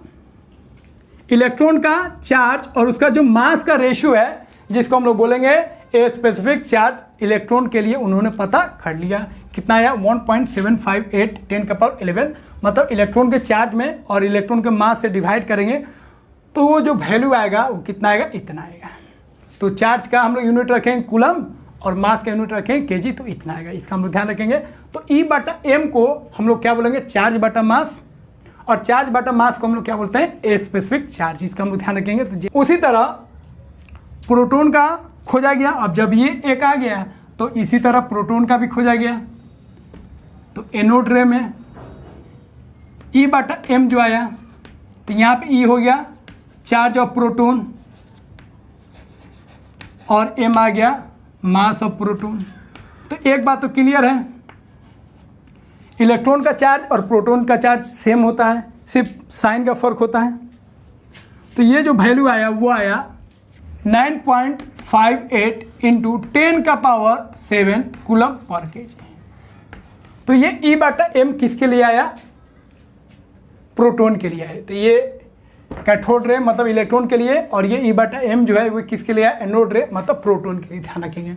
S1: इलेक्ट्रॉन का चार्ज और उसका जो मास का रेशियो है, जिसको हम लोग बोलेंगे ए स्पेसिफिक चार्ज, इलेक्ट्रॉन के लिए उन्होंने पता कर लिया। कितना आया, 1.758 10 का पावर 11, मतलब इलेक्ट्रॉन के चार्ज में और इलेक्ट्रॉन के मास से डिवाइड करेंगे तो वो जो वैल्यू आएगा वो कितना आएगा, इतना आएगा। तो चार्ज का हम लोग यूनिट रखेंगे कूलम और मास का यूनिट रखेंगे केजी, तो इतना आएगा, इसका हम लोग ध्यान रखेंगे। तो E बटा M को हम लोग क्या बोलेंगे, चार्ज बटा मास, और चार्ज बटा मास को हम लोग क्या बोलते हैं, ए स्पेसिफिक चार्ज, इसका हम लोग ध्यान रखेंगे। तो उसी तरह प्रोटॉन का खोजा गया। अब जब ये एक आ गया तो इसी तरह प्रोटॉन का भी खोजा गया। तो एनोड रे में E बटा M जो आया, तो यहाँ पे E हो गया चार्ज ऑफ प्रोटॉन और M आ गया मास ऑफ प्रोटॉन। तो एक बात तो क्लियर है, इलेक्ट्रॉन का चार्ज और प्रोटॉन का चार्ज सेम होता है, सिर्फ साइन का फर्क होता है। तो ये जो वैल्यू आया वो आया 9.58 इंटू 10 का पावर 7 कूलम पर केजी। तो ये E बटा M किसके लिए आया, प्रोटॉन के लिए आया। तो ये कैथोड रे मतलब इलेक्ट्रॉन के लिए, और ये E बटा M जो है वो किसके लिए आया, एनोड रे मतलब प्रोटॉन के लिए, ध्यान रखेंगे।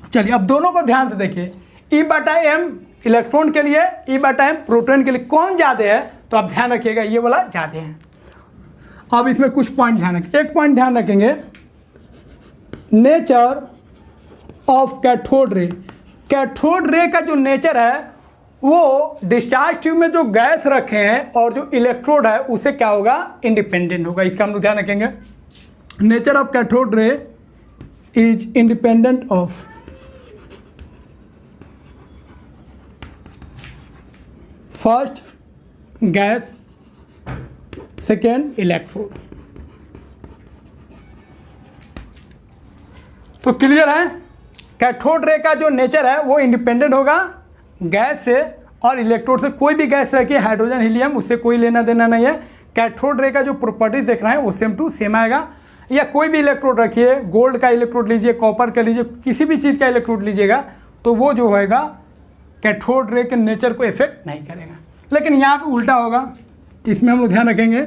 S1: चलिए अब दोनों को ध्यान से देखिए, E बटा M इलेक्ट्रॉन के लिए, E बटा M प्रोटॉन के लिए, कौन ज़्यादा है, तो आप ध्यान रखिएगा ये वाला ज़्यादा है। अब इसमें कुछ पॉइंट ध्यान रखें। एक पॉइंट ध्यान रखेंगे, nature of cathode ray, cathode ray का जो नेचर है वो डिस्चार्ज ट्यूब में जो गैस रखे हैं और जो इलेक्ट्रोड है उसे क्या होगा, इंडिपेंडेंट होगा। इसका हम लोग ध्यान रखेंगे। Nature of cathode ray is independent of first gas, second electrode. तो क्लियर है, कैथोड रे का जो नेचर है वो इंडिपेंडेंट होगा गैस से और इलेक्ट्रोड से। कोई भी गैस रखिए, हाइड्रोजन हीलियम, उससे कोई लेना देना नहीं है। कैथोड रे का जो प्रॉपर्टीज देख रहे हैं वो सेम टू सेम आएगा। या कोई भी इलेक्ट्रोड रखिए, गोल्ड का इलेक्ट्रोड लीजिए, कॉपर का लीजिए, किसी भी चीज़ का इलेक्ट्रोड लीजिएगा तो वो जो होएगा कैथोड रे के नेचर को इफेक्ट नहीं करेगा। लेकिन यहाँ पे उल्टा होगा, इसमें हम लोग ध्यान रखेंगे।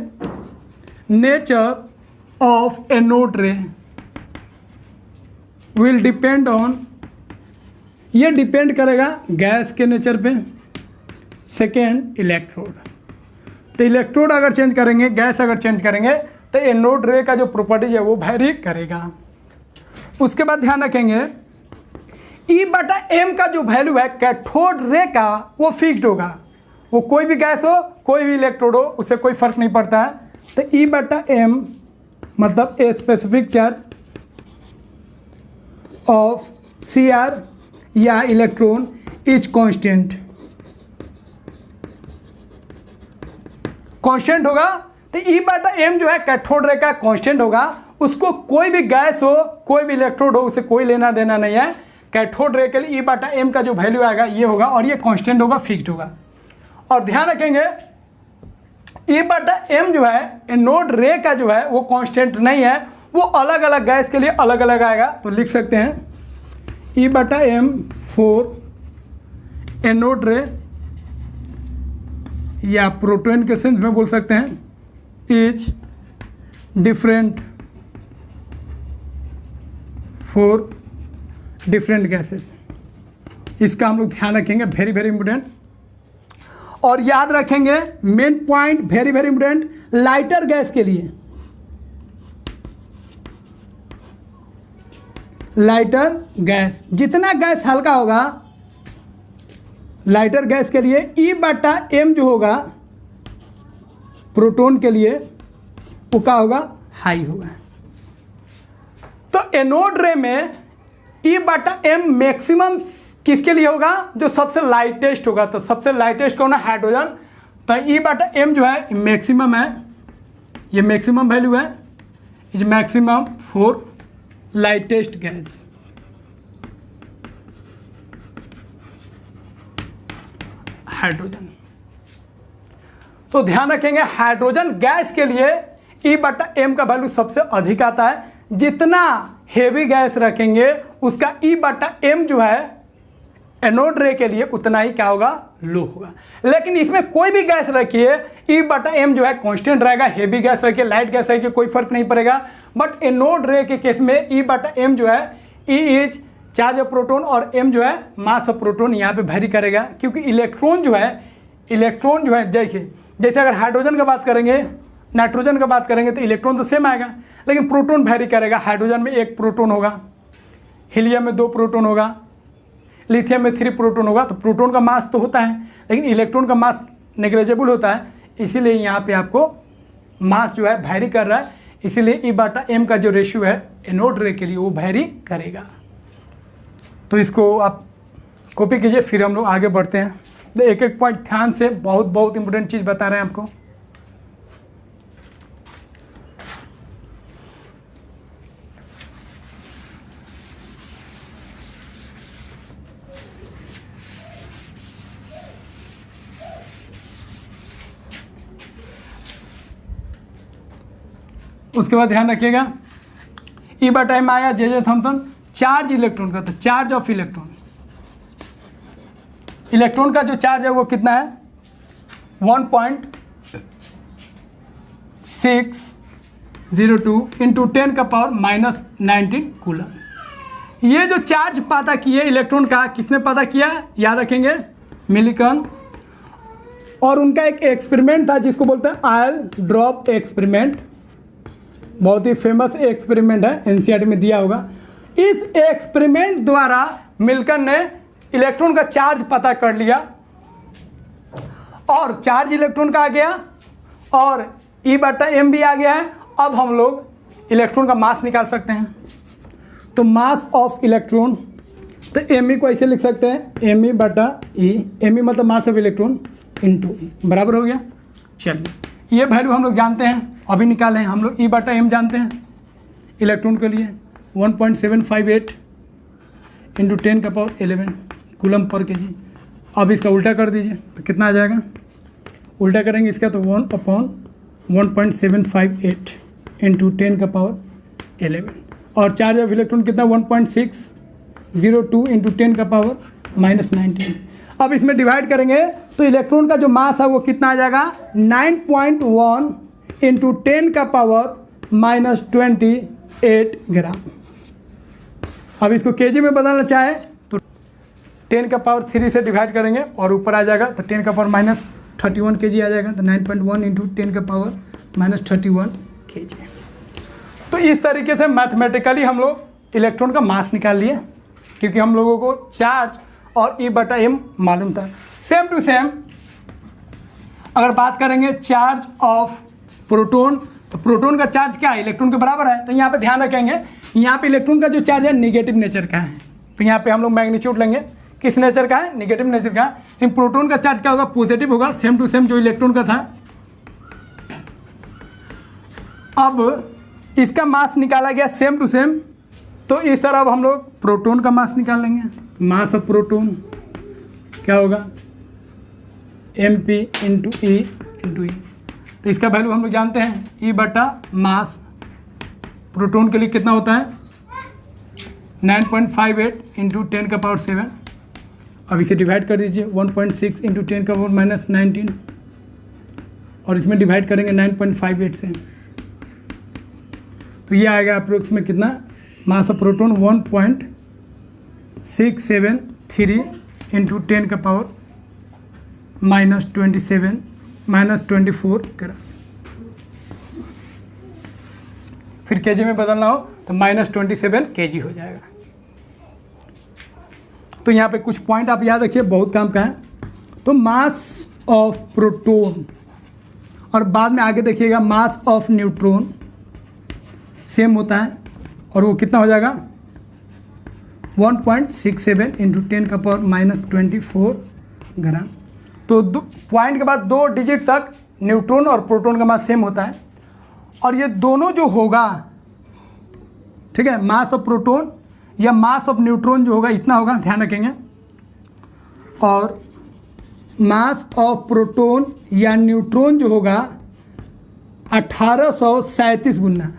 S1: नेचर ऑफ एनोड रे विल डिपेंड ऑन, ये डिपेंड करेगा गैस के नेचर पे। सेकेंड इलेक्ट्रोड, तो इलेक्ट्रोड अगर चेंज करेंगे, गैस अगर चेंज करेंगे तो एनोड रे का जो प्रॉपर्टीज है वो वेरी करेगा। उसके बाद ध्यान रखेंगे E/m का जो वैल्यू है कैथोड रे का वो फिक्स्ड होगा। वो कोई भी गैस हो, कोई भी इलेक्ट्रोड हो, उससे कोई फर्क नहीं पड़ता है। तो E/m मतलब a specific charge of Cr या इलेक्ट्रॉन इज कांस्टेंट, कांस्टेंट होगा। तो E/m जो है कैथोड रे का कांस्टेंट होगा। उसको कोई भी गैस हो, कोई भी इलेक्ट्रोड हो, उसे कोई लेना देना नहीं है। कैथोड रे के लिए E/m का जो वैल्यू आएगा ये होगा और ये कांस्टेंट होगा, फिक्स्ड होगा। और ध्यान रखेंगे E/m जो है एनोड रे का जो है वो कांस्टेंट नहीं है, वो अलग अलग गैस के लिए अलग अलग आएगा। तो लिख सकते हैं E/m फॉर एनोड रे या प्रोटॉन के सेंस में बोल सकते हैं is different for different gases. इसका हम लोग ध्यान रखेंगे, वेरी वेरी इंपोर्टेंट। और याद रखेंगे main point very very important, lighter gas के लिए, लाइटर गैस जितना गैस हल्का होगा, लाइटर गैस के लिए E/m जो होगा प्रोटॉन के लिए वो क्या होगा, हाई होगा। तो एनोड रे में E/m मैक्सिमम किसके लिए होगा, जो सबसे लाइटेस्ट होगा। तो सबसे लाइटेस्ट कौन है, हाइड्रोजन। तो E/m जो है मैक्सिमम है, ये मैक्सिमम वैल्यू है, is maximum for lightest gas. Hydrogen. तो ध्यान रखेंगे हाइड्रोजन गैस के लिए E/m का वैल्यू सबसे अधिक आता है। जितना हेवी गैस रखेंगे उसका E/m जो है एनोड रे के लिए उतना ही क्या होगा, लो होगा। लेकिन इसमें कोई भी गैस रखिए E/m जो है कांस्टेंट रहेगा। हेवी गैस रखिए, लाइट गैस रखिए, कोई फर्क नहीं पड़ेगा। बट एनोड रे के केस में E/m जो है, E is charge of proton और m जो है मास ऑफ प्रोटॉन, यहाँ पे वेरी करेगा। क्योंकि इलेक्ट्रॉन जो है देखिए, जैसे अगर हाइड्रोजन का बात करेंगे, नाइट्रोजन का बात करेंगे तो इलेक्ट्रॉन तो सेम आएगा, लेकिन प्रोटॉन वेरी करेगा। हाइड्रोजन में 1 प्रोटॉन होगा, हीलियम में 2 प्रोटॉन होगा, लिथियम में 3 प्रोटॉन होगा। तो प्रोटॉन का मास तो होता है, लेकिन इलेक्ट्रॉन का मास नेग्लिजिबल होता है। इसीलिए यहाँ पे आपको मास जो है वेरी कर रहा है। इसीलिए E/m का जो रेशियो है एनोड रे के लिए वो वेरी करेगा। तो इसको आप कॉपी कीजिए, फिर हम लोग आगे बढ़ते हैं। तो एक एक पॉइंट ध्यान से, बहुत बहुत इंपॉर्टेंट चीज़ बता रहे हैं आपको। उसके बाद ध्यान रखिएगा E/m आया जे थॉम्सन, चार्ज इलेक्ट्रॉन का। तो चार्ज ऑफ इलेक्ट्रॉन, इलेक्ट्रॉन का जो चार्ज है वो कितना है, 1.602 इंटू 10⁻⁻19 कूलम। ये जो चार्ज पता किए इलेक्ट्रॉन का, किसने पता किया, याद रखेंगे मिलिकन। और उनका एक एक्सपेरिमेंट था जिसको बोलते हैं ऑयल ड्रॉप एक्सपेरिमेंट। बहुत ही फेमस एक्सपेरिमेंट है, एनसीईआरटी में दिया होगा। इस एक्सपेरिमेंट द्वारा मिल्टन ने इलेक्ट्रॉन का चार्ज पता कर लिया और चार्ज इलेक्ट्रॉन का आ गया और E/m भी आ गया है। अब हम लोग इलेक्ट्रॉन का मास निकाल सकते हैं। तो मास ऑफ इलेक्ट्रॉन, तो Me को ऐसे लिख सकते हैं Me/E। Me मतलब mass of electron into E, बराबर हो गया। चलिए ये वैल्यू हम लोग जानते हैं, अभी निकाले हैं हम लोग। E/m जानते हैं इलेक्ट्रॉन के लिए 1.758 इंटू 10⁻11 कूलम पर kg। अब इसका उल्टा कर दीजिए तो कितना आ जाएगा, उल्टा करेंगे इसका तो 1/1.758 इंटू 10⁻11 और चार्ज ऑफ इलेक्ट्रॉन कितना 1.602 इंटू 10⁻19। अब इसमें डिवाइड करेंगे तो इलेक्ट्रॉन का जो मास है वो कितना आ जाएगा 9.1 इंटू 10⁻28 ग्राम। अब इसको केजी में बदलना चाहे तो 10⁻3 से डिवाइड करेंगे और ऊपर आ जाएगा तो 10⁻31 kg आ जाएगा। तो 9.1 इंटू 10⁻31 kg। तो इस तरीके से मैथमेटिकली हम लोग इलेक्ट्रॉन का मास निकाल लिए, क्योंकि हम लोगों को चार्ज और E/m मालूम था। सेम टू सेम अगर बात करेंगे चार्ज ऑफ प्रोटॉन, तो प्रोटॉन का चार्ज क्या है, इलेक्ट्रॉन के बराबर है। तो यहाँ पे ध्यान रखेंगे, यहाँ पे इलेक्ट्रॉन का जो चार्ज है नेगेटिव नेचर का है, तो यहाँ पे हम लोग मैग्नीट्यूड लेंगे, किस नेचर का है, नेगेटिव नेचर का है। लेकिन प्रोटॉन का चार्ज क्या होगा, पॉजिटिव होगा, सेम टू सेम जो इलेक्ट्रॉन का था। अब इसका मास निकाला गया सेम टू सेम, तो इस तरह अब हम लोग प्रोटॉन का मास निकाल लेंगे। मास ऑफ प्रोटॉन क्या होगा mp into E into E। तो इसका वैल्यू हम लोग जानते हैं E/मास प्रोटॉन के लिए कितना होता है 9.58 इंटू 10⁻7। अब इसे डिवाइड कर दीजिए 1.6 इंटू 10⁻19 और इसमें डिवाइड करेंगे 9.58 से, तो ये आएगा अप्रोक्सीमेट कितना, मास ऑफ प्रोटॉन 1.673 इंटू 10⁻24 ग्राम। फिर केजी में बदलना हो तो -27 kg हो जाएगा। तो यहाँ पे कुछ पॉइंट आप याद रखिए, बहुत काम का है। तो मास ऑफ प्रोटॉन और बाद में आगे देखिएगा मास ऑफ न्यूट्रॉन सेम होता है और वो कितना हो जाएगा 1.67 इंटू 10⁻24 ग्राम। तो पॉइंट के बाद 2 डिजिट तक न्यूट्रॉन और प्रोटॉन का मास सेम होता है। और ये दोनों जो होगा, ठीक है, मास ऑफ प्रोटॉन या मास ऑफ न्यूट्रॉन जो होगा इतना होगा, ध्यान रखेंगे। और मास ऑफ प्रोटॉन या न्यूट्रॉन जो होगा 1837 गुना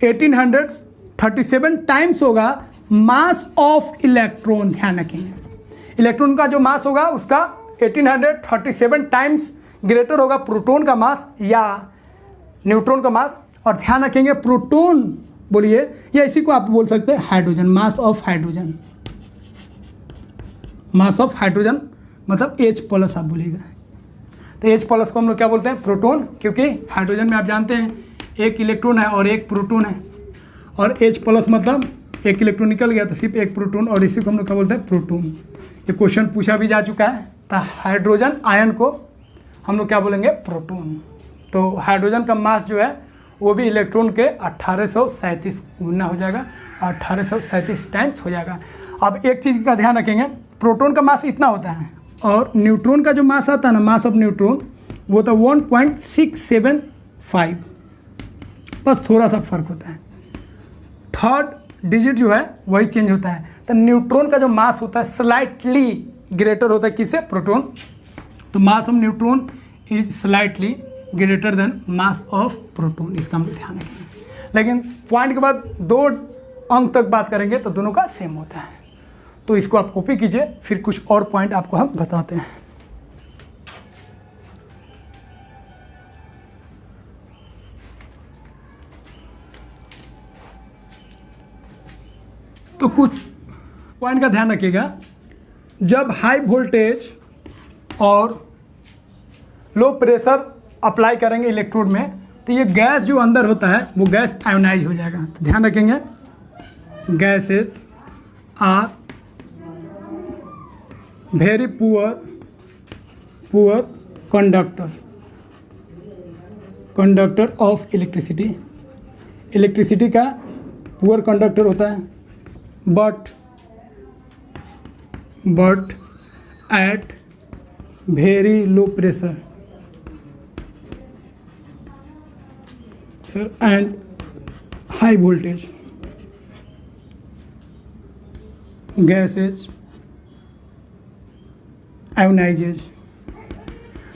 S1: 1837 टाइम्स होगा मास ऑफ इलेक्ट्रॉन। ध्यान रखेंगे, इलेक्ट्रॉन का जो मास होगा उसका 1837 टाइम्स ग्रेटर होगा प्रोटॉन का मास या न्यूट्रॉन का मास। और ध्यान रखेंगे प्रोटॉन बोलिए या इसी को आप बोल सकते हैं hydrogen, mass of hydrogen. Mass of hydrogen मतलब H+ आप बोलिएगा। तो H+ को हम लोग क्या बोलते हैं, प्रोटॉन, क्योंकि हाइड्रोजन में आप जानते हैं एक इलेक्ट्रॉन है और एक प्रोटॉन है, और H+ मतलब एक इलेक्ट्रॉन निकल गया तो सिर्फ एक प्रोटॉन, और इसी को हम लोग क्या बोलते हैं, प्रोटॉन। ये क्वेश्चन पूछा भी जा चुका है। तो हाइड्रोजन आयन को हम लोग क्या बोलेंगे, प्रोटॉन। तो हाइड्रोजन का मास जो है वो भी इलेक्ट्रॉन के 1837 गुना हो जाएगा, 1837 टाइम्स हो जाएगा। अब एक चीज़ का ध्यान रखेंगे, प्रोटॉन का मास इतना होता है और न्यूट्रॉन का जो मास आता है ना, मास ऑफ न्यूट्रॉन, वो तो 1.675, बस थोड़ा सा फर्क होता है, थर्ड डिजिट जो है वही चेंज होता है। तो न्यूट्रॉन का जो मास होता है स्लाइटली ग्रेटर होता है किससे, प्रोटॉन। तो mass of neutron is slightly greater then mass of proton, इसका हम ध्यान रखेंगे। लेकिन पॉइंट के बाद 2 अंक तक बात करेंगे तो दोनों का सेम होता है। तो इसको आप कॉपी कीजिए, फिर कुछ और पॉइंट आपको हम बताते हैं। तो कुछ पॉइंट का ध्यान रखिएगा, जब हाई वोल्टेज और लो प्रेशर अप्लाई करेंगे इलेक्ट्रोड में तो ये गैस जो अंदर होता है वो गैस आयोनाइज हो जाएगा। तो ध्यान रखेंगे, gases are very poor conductor of electricity। Electricity का पुअर कंडक्टर होता है, but at very low pressure sir and high voltage gases ionises.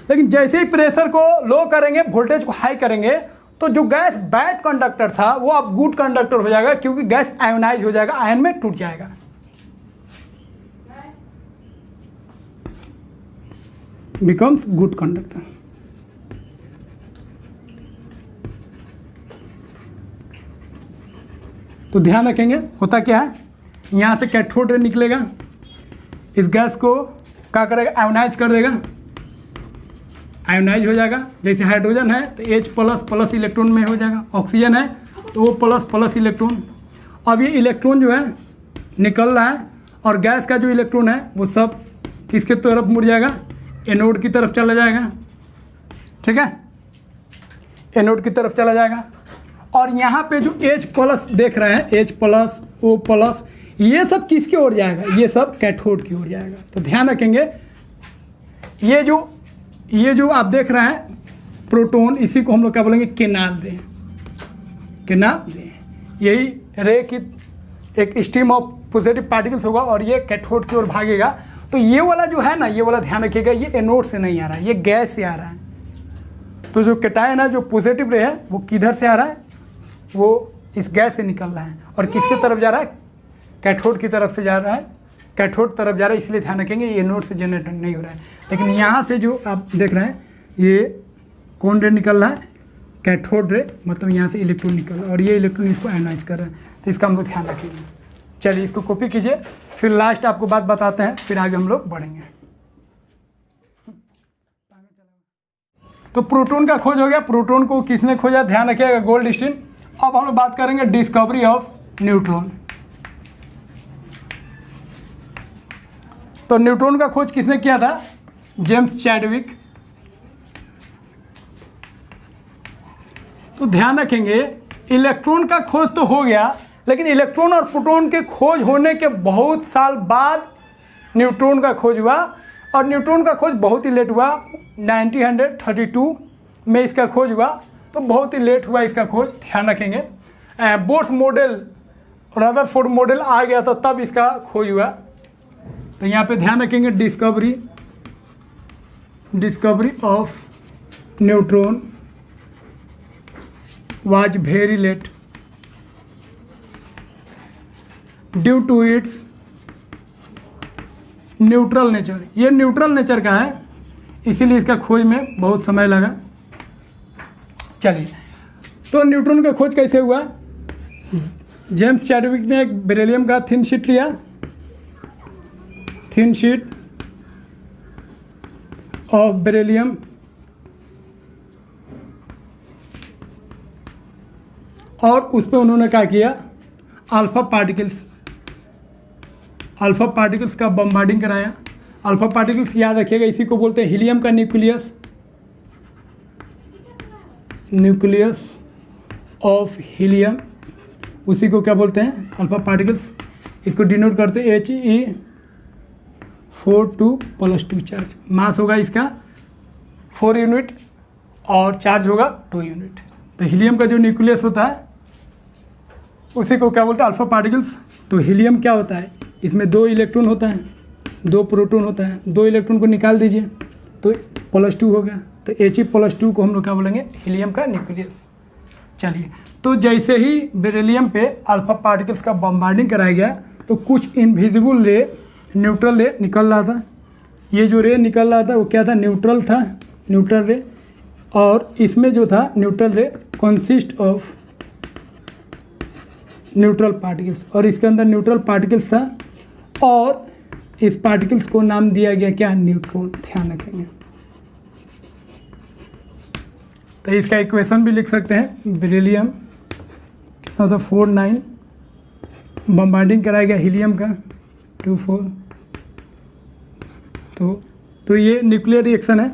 S1: लेकिन जैसे ही प्रेशर को लो करेंगे, वोल्टेज को हाई करेंगे, तो जो गैस बैड कंडक्टर था वो अब गुड कंडक्टर हो जाएगा, क्योंकि गैस आयोनाइज हो जाएगा, आयन में टूट जाएगा। Becomes good conductor. तो ध्यान रखेंगे होता क्या है, यहां से कैथोड रे निकलेगा, इस गैस को क्या करेगा, आयोनाइज कर देगा, आयोनाइज हो जाएगा। जैसे हाइड्रोजन है तो H प्लस इलेक्ट्रॉन में हो जाएगा, ऑक्सीजन है तो O प्लस इलेक्ट्रॉन। अब ये इलेक्ट्रॉन जो है निकल रहा है, और गैस का जो इलेक्ट्रॉन है वो सब किसके तरफ मुड़ जाएगा, एनोड की तरफ चला जाएगा। ठीक है, एनोड की तरफ चला जाएगा। और यहाँ पे जो H प्लस देख रहे हैं, H प्लस O प्लस, ये सब किसकी ओर जाएगा, ये सब कैथोड की ओर जाएगा। तो ध्यान रखेंगे, ये जो आप देख रहे हैं प्रोटॉन, इसी को हम लोग क्या बोलेंगे, केनाल रे। यही रे की एक स्ट्रीम ऑफ पॉजिटिव पार्टिकल्स होगा, और ये कैथोड की ओर भागेगा। तो ये वाला जो है ना, ये वाला ध्यान रखिएगा, ये एनोड से नहीं आ रहा है, ये गैस से आ रहा है। तो जो कैटायन है, जो पॉजिटिव रे है, वो किधर से आ रहा है, वो इस गैस से निकल रहा है, और किसके तरफ जा रहा है, कैथोड की तरफ से जा रहा है, कैथोड तरफ जा रहा है। इसलिए ध्यान रखेंगे ये एनोड से जनरेट नहीं हो रहा है। लेकिन यहाँ से जो आप देख रहे हैं, ये कौन रे निकल रहा है, कैथोड रे, मतलब यहाँ से इलेक्ट्रॉन निकल रहा है, और ये इलेक्ट्रॉन इसको आयोनाइज कर रहा है। तो इसका हम लोग ध्यान रखेंगे। चलिए इसको कॉपी कीजिए, फिर लास्ट आपको बात बताते हैं, फिर आगे हम लोग बढ़ेंगे। तो प्रोटॉन का खोज हो गया। प्रोटॉन को किसने खोजा, ध्यान रखिएगा, गोल्डस्टीन। अब हम लोग बात करेंगे डिस्कवरी ऑफ न्यूट्रॉन। तो न्यूट्रॉन का खोज किसने किया था, जेम्स चैडविक। तो ध्यान रखेंगे, इलेक्ट्रॉन का खोज तो हो गया, लेकिन इलेक्ट्रॉन और प्रोटॉन के खोज होने के बहुत साल बाद न्यूट्रॉन का खोज हुआ। और न्यूट्रॉन का खोज बहुत ही लेट हुआ, 1932 में इसका खोज हुआ। तो बहुत ही लेट हुआ इसका खोज, ध्यान रखेंगे। बोर्स मॉडल, रदरफोर्ड मॉडल आ गया था, तब इसका खोज हुआ। तो यहाँ पे ध्यान रखेंगे, discovery of neutron was very late due to its neutral nature. ये न्यूट्रल नेचर का है, इसीलिए इसका खोज में बहुत समय लगा। चलिए, तो न्यूट्रॉन का खोज कैसे हुआ, जेम्स चैडविक ने एक बेरिलियम का थिन शीट लिया, थिन शीट ऑफ बेरिलियम, और उस पर उन्होंने क्या किया, अल्फा पार्टिकल्स का बम्बार्डिंग कराया। अल्फा पार्टिकल्स याद रखिएगा, इसी को बोलते हैं हीलियम का न्यूक्लियस ऑफ हीलियम, उसी को क्या बोलते हैं, अल्फा पार्टिकल्स। इसको डिनोट करते हैं He42+2 चार्ज। मास होगा इसका 4 यूनिट और चार्ज होगा 2 यूनिट। तो हीलियम का जो न्यूक्लियस होता है उसी को क्या बोलते हैं, अल्फा पार्टिकल्स। तो हीलियम क्या होता है, इसमें 2 इलेक्ट्रॉन होता है, 2 प्रोटॉन होता है। 2 इलेक्ट्रॉन को निकाल दीजिए तो +2 हो गया। तो He+2 को हम लोग क्या बोलेंगे, हीलियम का न्यूक्लियस। चलिए, तो जैसे ही बेरिलियम पे अल्फा पार्टिकल्स का बम्बार्डिंग कराया गया, तो कुछ इनविजिबल रे, न्यूट्रल रे निकल रहा था। ये जो रे निकल रहा था वो क्या था, न्यूट्रल रे। और इसमें जो था न्यूट्रल रे कंसिस्ट ऑफ न्यूट्रल पार्टिकल्स, और इसके अंदर न्यूट्रल पार्टिकल्स था, और इस पार्टिकल्स को नाम दिया गया क्या, न्यूट्रॉन। ध्यान रखेंगे। तो इसका इक्वेशन भी लिख सकते हैं, बेरिलियम कितना था, 49 बम्बार्डिंग कराया गया हीलियम का 2 4, तो ये न्यूक्लियर रिएक्शन है,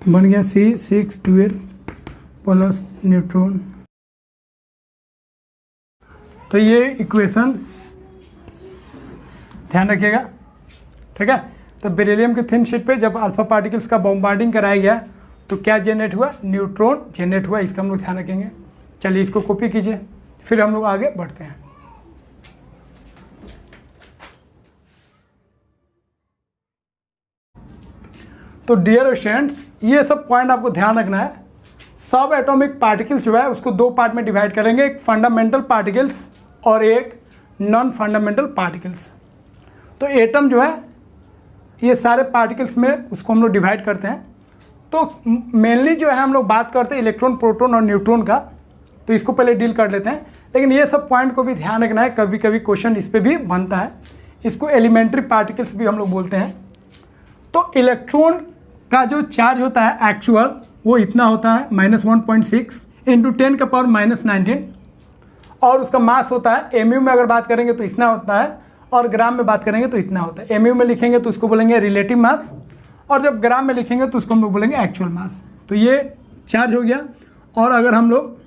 S1: बन गया C612 प्लस न्यूट्रॉन। तो ये इक्वेशन ध्यान रखिएगा, ठीक है। तो बेरिलियम के थिन शीट पे जब अल्फा पार्टिकल्स का बॉम्बार्डिंग कराया गया तो क्या जनरेट हुआ, न्यूट्रॉन जनरेट हुआ, इसका हम लोग ध्यान रखेंगे। चलिए इसको कॉपी कीजिए, फिर हम लोग आगे बढ़ते हैं। तो डियर स्टूडेंट्स, ये सब पॉइंट आपको ध्यान रखना है। सब एटॉमिक पार्टिकल्स जो है उसको दो पार्ट में डिवाइड करेंगे, एक फंडामेंटल पार्टिकल्स और एक नॉन फंडामेंटल पार्टिकल्स। तो एटम जो है ये सारे पार्टिकल्स में उसको हम लोग डिवाइड करते हैं। तो मेनली जो है हम लोग बात करते हैं इलेक्ट्रॉन, प्रोटॉन और न्यूट्रॉन का, तो इसको पहले डील कर लेते हैं। लेकिन ये सब पॉइंट को भी ध्यान रखना है, कभी कभी क्वेश्चन इस पर भी बनता है। इसको एलिमेंट्री पार्टिकल्स भी हम लोग बोलते हैं। तो इलेक्ट्रॉन का जो चार्ज होता है एक्चुअल वो इतना होता है -1.6 × 10⁻⁻19, और उसका मास होता है mu में अगर बात करेंगे तो इतना होता है, और ग्राम में बात करेंगे तो इतना होता है। mu में लिखेंगे तो उसको बोलेंगे रिलेटिव मास, और जब ग्राम में लिखेंगे तो उसको हम लोग बोलेंगे एक्चुअल मास। तो ये चार्ज हो गया। और अगर हम लोग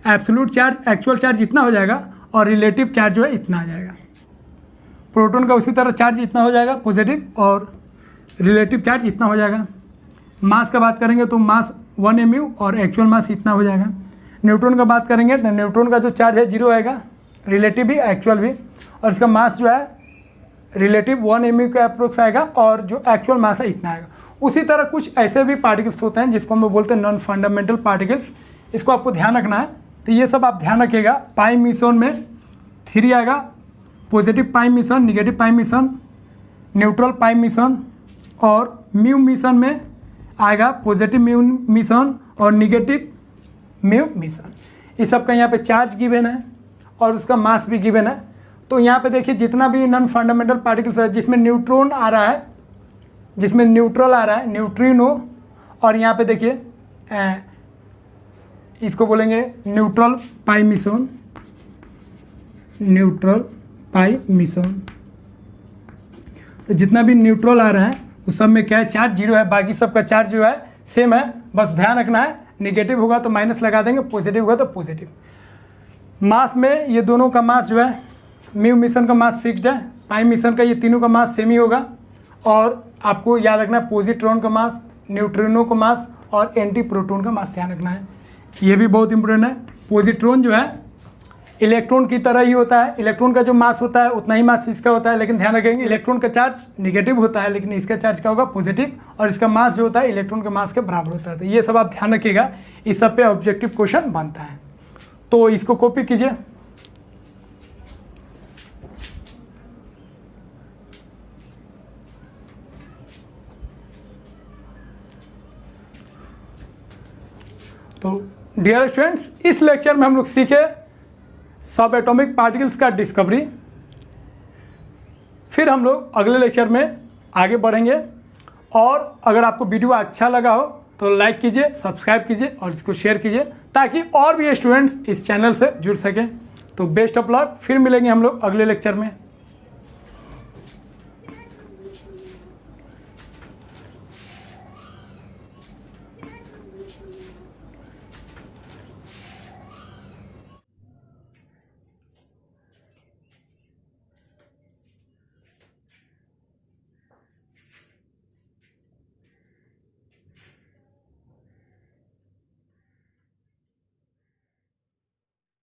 S1: एब्सोल्यूट चार्ज, एक्चुअल चार्ज इतना हो जाएगा, और रिलेटिव चार्ज जो है इतना आ जाएगा। प्रोटॉन का उसी तरह चार्ज इतना हो जाएगा पॉजिटिव, और रिलेटिव चार्ज इतना हो जाएगा। मास का बात करेंगे तो मास 1 mu और एक्चुअल मास इतना हो जाएगा। न्यूट्रॉन का बात करेंगे तो न्यूट्रॉन का जो चार्ज है 0 आएगा, रिलेटिव भी एक्चुअल भी, और इसका मास जो है रिलेटिव 1 mu का अप्रोक्स आएगा, और जो एक्चुअल मास है इतना आएगा। उसी तरह कुछ ऐसे भी पार्टिकल्स होते हैं जिसको हम लोग बोलते हैं नॉन फंडामेंटल पार्टिकल्स। इसको आपको ध्यान रखना है। तो ये सब आप ध्यान रखिएगा। पाई मिशन में 3 आएगा, पॉजिटिव पाई मिशन, निगेटिव पाई मिशन, न्यूट्रल पाई मिशन, और म्यू मिशन में आएगा पॉजिटिव म्यू मिशन और निगेटिव म्यू मिशन। इस सब का यहाँ पे चार्ज गिवन है और उसका मास भी गिवन है। तो यहाँ पे देखिए जितना भी नॉन फंडामेंटल पार्टिकल्स है जिसमें न्यूट्रॉन आ रहा है, जिसमें न्यूट्रल आ रहा है, न्यूट्रिनो, और यहाँ पे देखिए इसको बोलेंगे न्यूट्रल पाई मिशन, न्यूट्रल पाई मिशन। तो जितना भी न्यूट्रल आ रहा है उस सब में क्या है, चार्ज 0 है, बाकी सबका चार्ज जो है सेम है। बस ध्यान रखना है, निगेटिव होगा तो माइनस लगा देंगे, पॉजिटिव होगा तो पॉजिटिव। मास में ये दोनों का मास जो है, म्यू मिशन का मास फिक्स्ड है, पाई मिशन का ये तीनों का मास सेम ही होगा। और आपको याद रखना है पॉजिट्रॉन का मास, न्यूट्रिनो का मास और एंटी प्रोटॉन का मास ध्यान रखना है। ये भी बहुत इंपॉर्टेंट है। पॉजिट्रॉन जो है इलेक्ट्रॉन की तरह ही होता है, इलेक्ट्रॉन का जो मास होता है उतना ही मास इसका होता है, लेकिन ध्यान रखेंगे इलेक्ट्रॉन का चार्ज निगेटिव होता है, लेकिन इसका चार्ज क्या होगा, पॉजिटिव, और इसका मास जो होता है इलेक्ट्रॉन के मास के बराबर होता है। तो ये सब आप ध्यान रखिएगा, इस सब पे ऑब्जेक्टिव क्वेश्चन बनता है। तो इसको कॉपी कीजिए। तो डियर स्टूडेंट्स, इस लेक्चर में हम लोग सीखे सब एटॉमिक पार्टिकल्स का डिस्कवरी। फिर हम लोग अगले लेक्चर में आगे बढ़ेंगे। और अगर आपको वीडियो अच्छा लगा हो तो लाइक कीजिए, सब्सक्राइब कीजिए और इसको शेयर कीजिए ताकि और भी स्टूडेंट्स इस चैनल से जुड़ सकें। तो बेस्ट ऑफ लक, फिर मिलेंगे हम लोग अगले लेक्चर में।